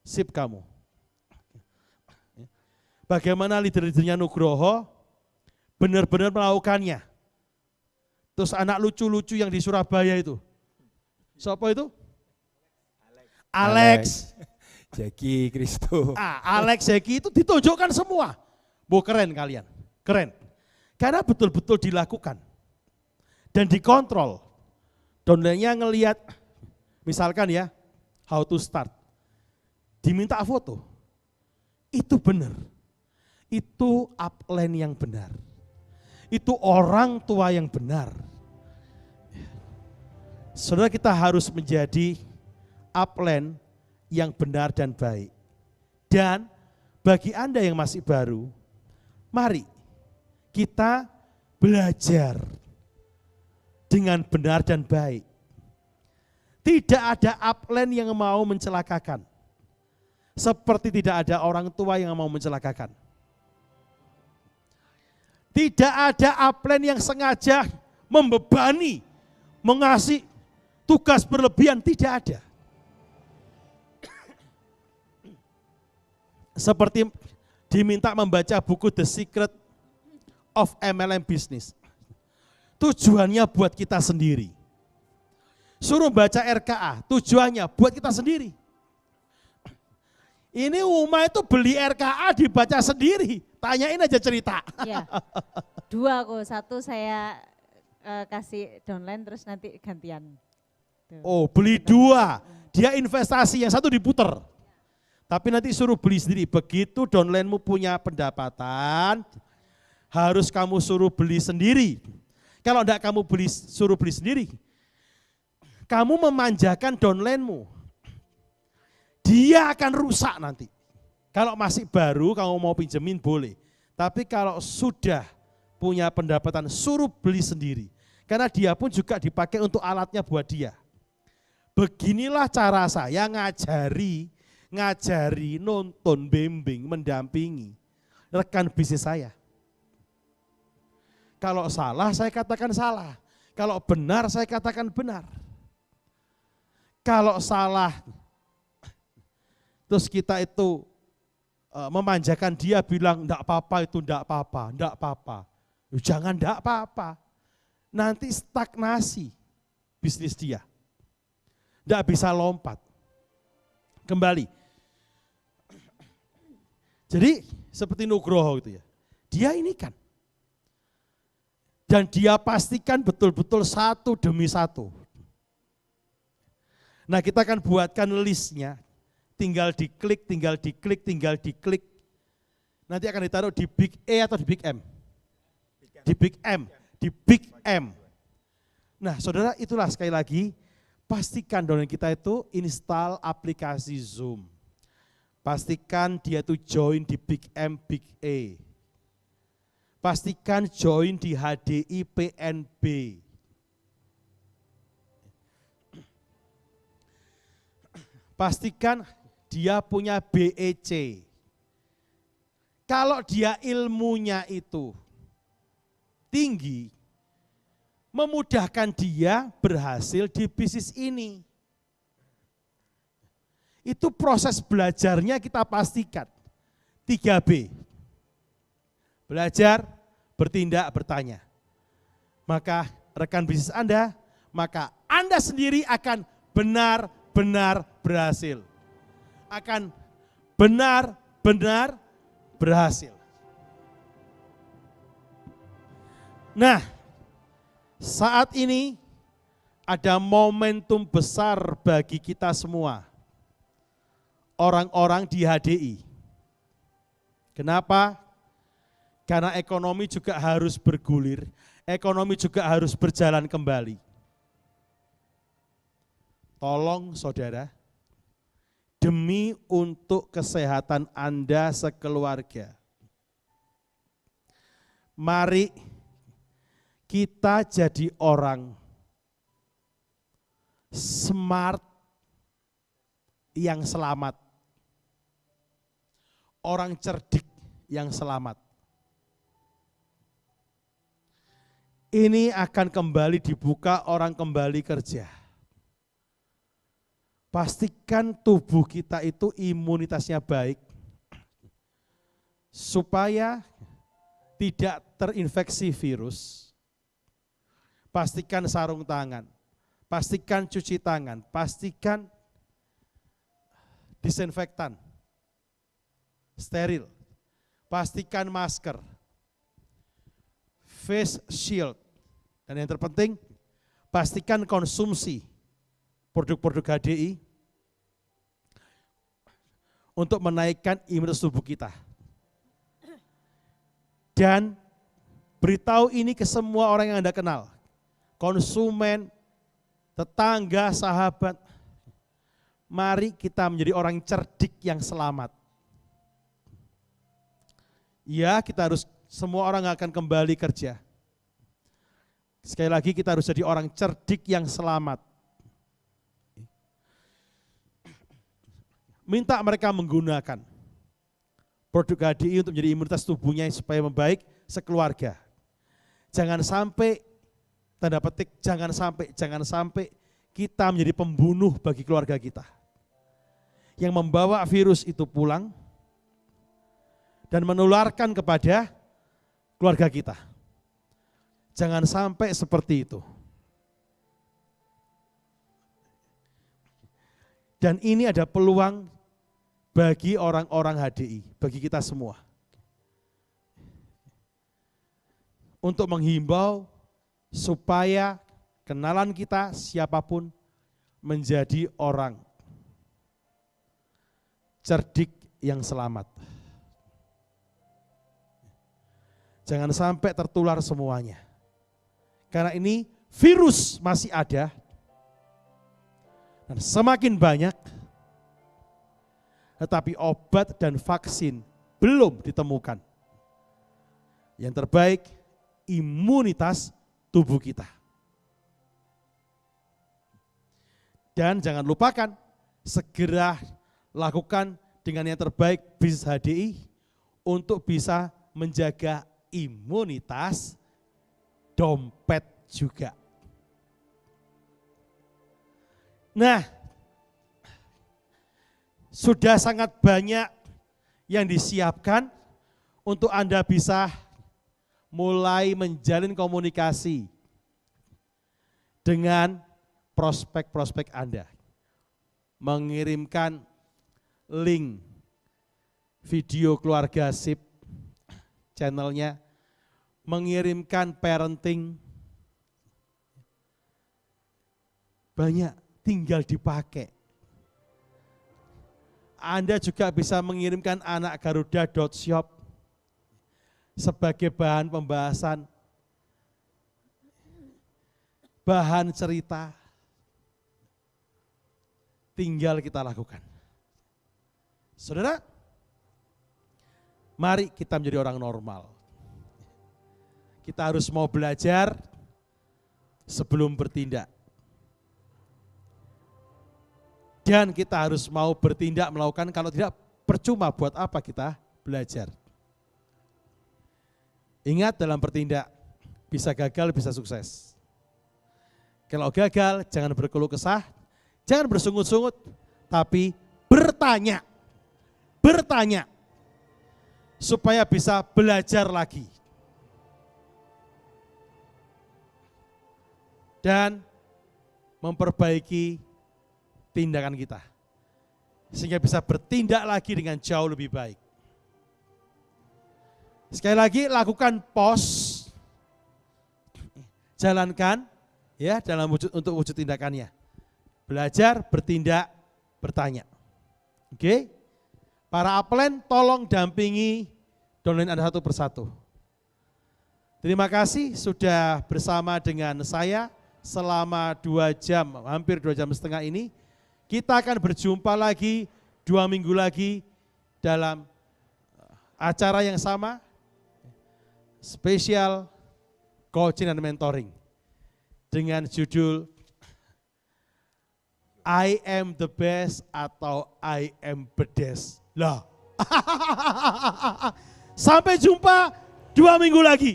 sip kamu. Bagaimana leader-leadernya Nugroho benar-benar melakukannya. Terus anak lucu-lucu yang di Surabaya itu. Siapa itu? Alex. Jackie, Kristo. Alex, Jackie itu ditunjukkan semua. Keren kalian, keren. Karena betul-betul dilakukan. Dan dikontrol. Downline-nya ngelihat, misalkan ya, how to start. Diminta foto. Itu benar. Itu upline yang benar. Itu orang tua yang benar. Saudara, kita harus menjadi upline yang benar dan baik. Dan bagi Anda yang masih baru, mari kita belajar dengan benar dan baik. Tidak ada upline yang mau mencelakakan. Seperti tidak ada orang tua yang mau mencelakakan. Tidak ada upline yang sengaja membebani, mengasih tugas berlebihan, tidak ada. Seperti diminta membaca buku The Secret of MLM business. Tujuannya buat kita sendiri. Suruh baca RKA, tujuannya buat kita sendiri. Ini Uma itu beli RKA dibaca sendiri, tanyain aja cerita. Ya. 2 kok, 1 saya kasih downline terus nanti gantian. Tuh. Oh, beli 2, dia investasi, yang 1 diputer. Tapi nanti suruh beli sendiri, begitu downline-mu punya pendapatan, harus kamu suruh beli sendiri. Kalau enggak kamu suruh beli sendiri, kamu memanjakan downline-mu. Dia akan rusak nanti. Kalau masih baru, kamu mau pinjemin boleh. Tapi kalau sudah punya pendapatan, suruh beli sendiri. Karena dia pun juga dipakai untuk alatnya buat dia. Beginilah cara saya ngajari, nonton, bimbing, mendampingi rekan bisnis saya. Kalau salah, saya katakan salah. Kalau benar, saya katakan benar. Kalau salah, terus kita itu memanjakan dia, bilang enggak apa-apa itu, enggak apa-apa. Jangan enggak apa-apa. Nanti stagnasi bisnis dia. Enggak bisa lompat. Kembali. Jadi seperti Nugroho gitu ya. Dia ini kan. Dan dia pastikan betul-betul 1 demi 1. Nah, kita akan buatkan listnya. Tinggal diklik. Nanti akan ditaruh di Big E atau di Big M? Di Big M. Nah, saudara, itulah sekali lagi, pastikan downline kita itu install aplikasi Zoom. Pastikan dia itu join di Big M, Big E. Pastikan join di HDI PNB. Pastikan dia punya BEC. Kalau dia ilmunya itu tinggi, memudahkan dia berhasil di bisnis ini. Itu proses belajarnya kita pastikan. 3B. Belajar, bertindak, bertanya. Maka rekan bisnis Anda, maka Anda sendiri akan benar-benar berhasil. Akan benar-benar berhasil. Nah, saat ini ada momentum besar bagi kita semua. Orang-orang di HDI. Kenapa? Karena ekonomi juga harus bergulir, ekonomi juga harus berjalan kembali. Tolong saudara, demi untuk kesehatan Anda sekeluarga, mari kita jadi orang smart yang selamat. Orang cerdik yang selamat. Ini akan kembali dibuka, orang kembali kerja. Pastikan tubuh kita itu imunitasnya baik, supaya tidak terinfeksi virus. Pastikan sarung tangan, pastikan cuci tangan, pastikan disinfektan, steril, pastikan masker, face shield, dan yang terpenting, pastikan konsumsi produk-produk HDI untuk menaikkan imunitas tubuh kita. Dan beritahu ini ke semua orang yang Anda kenal, konsumen, tetangga, sahabat, mari kita menjadi orang cerdik yang selamat. Ya, kita harus, semua orang akan kembali kerja. Sekali lagi kita harus jadi orang cerdik yang selamat. Minta mereka menggunakan produk HDI untuk menjadi imunitas tubuhnya supaya membaik sekeluarga. Jangan sampai, tanda petik, jangan sampai kita menjadi pembunuh bagi keluarga kita. Yang membawa virus itu pulang dan menularkan kepada keluarga kita. Jangan sampai seperti itu. Dan ini ada peluang bagi orang-orang HDI, bagi kita semua. Untuk menghimbau supaya kenalan kita siapapun menjadi orang cerdik yang selamat. Jangan sampai tertular semuanya. Karena ini virus masih ada. Dan semakin banyak, tetapi obat dan vaksin belum ditemukan. Yang terbaik, imunitas tubuh kita. Dan jangan lupakan, segera lakukan dengan yang terbaik bisnis HDI untuk bisa menjaga imunitas dompet juga. Nah, sudah sangat banyak yang disiapkan untuk Anda bisa mulai menjalin komunikasi dengan prospek-prospek Anda. Mengirimkan link video keluarga SIP channelnya, mengirimkan parenting, banyak, tinggal dipakai. Anda juga bisa mengirimkan anak garuda.shop sebagai bahan pembahasan, bahan cerita, tinggal kita lakukan. Saudara, mari kita menjadi orang normal. Kita harus mau belajar sebelum bertindak. Dan kita harus mau bertindak melakukan, kalau tidak percuma buat apa kita belajar. Ingat, dalam bertindak bisa gagal, bisa sukses. Kalau gagal jangan berkeluh kesah, jangan bersungut-sungut, tapi bertanya. Bertanya supaya bisa belajar lagi. Dan memperbaiki tindakan kita. Sehingga bisa bertindak lagi dengan jauh lebih baik. Sekali lagi, lakukan pos, jalankan ya dalam untuk wujud tindakannya. Belajar, bertindak, bertanya. Oke? Para upline tolong dampingi downline Anda satu persatu. Terima kasih sudah bersama dengan saya selama 2 jam, hampir 2 jam setengah ini. Kita akan berjumpa lagi 2 minggu lagi dalam acara yang sama, spesial coaching dan mentoring dengan judul I am the best atau I am bedes. Lah. Sampai jumpa 2 minggu lagi.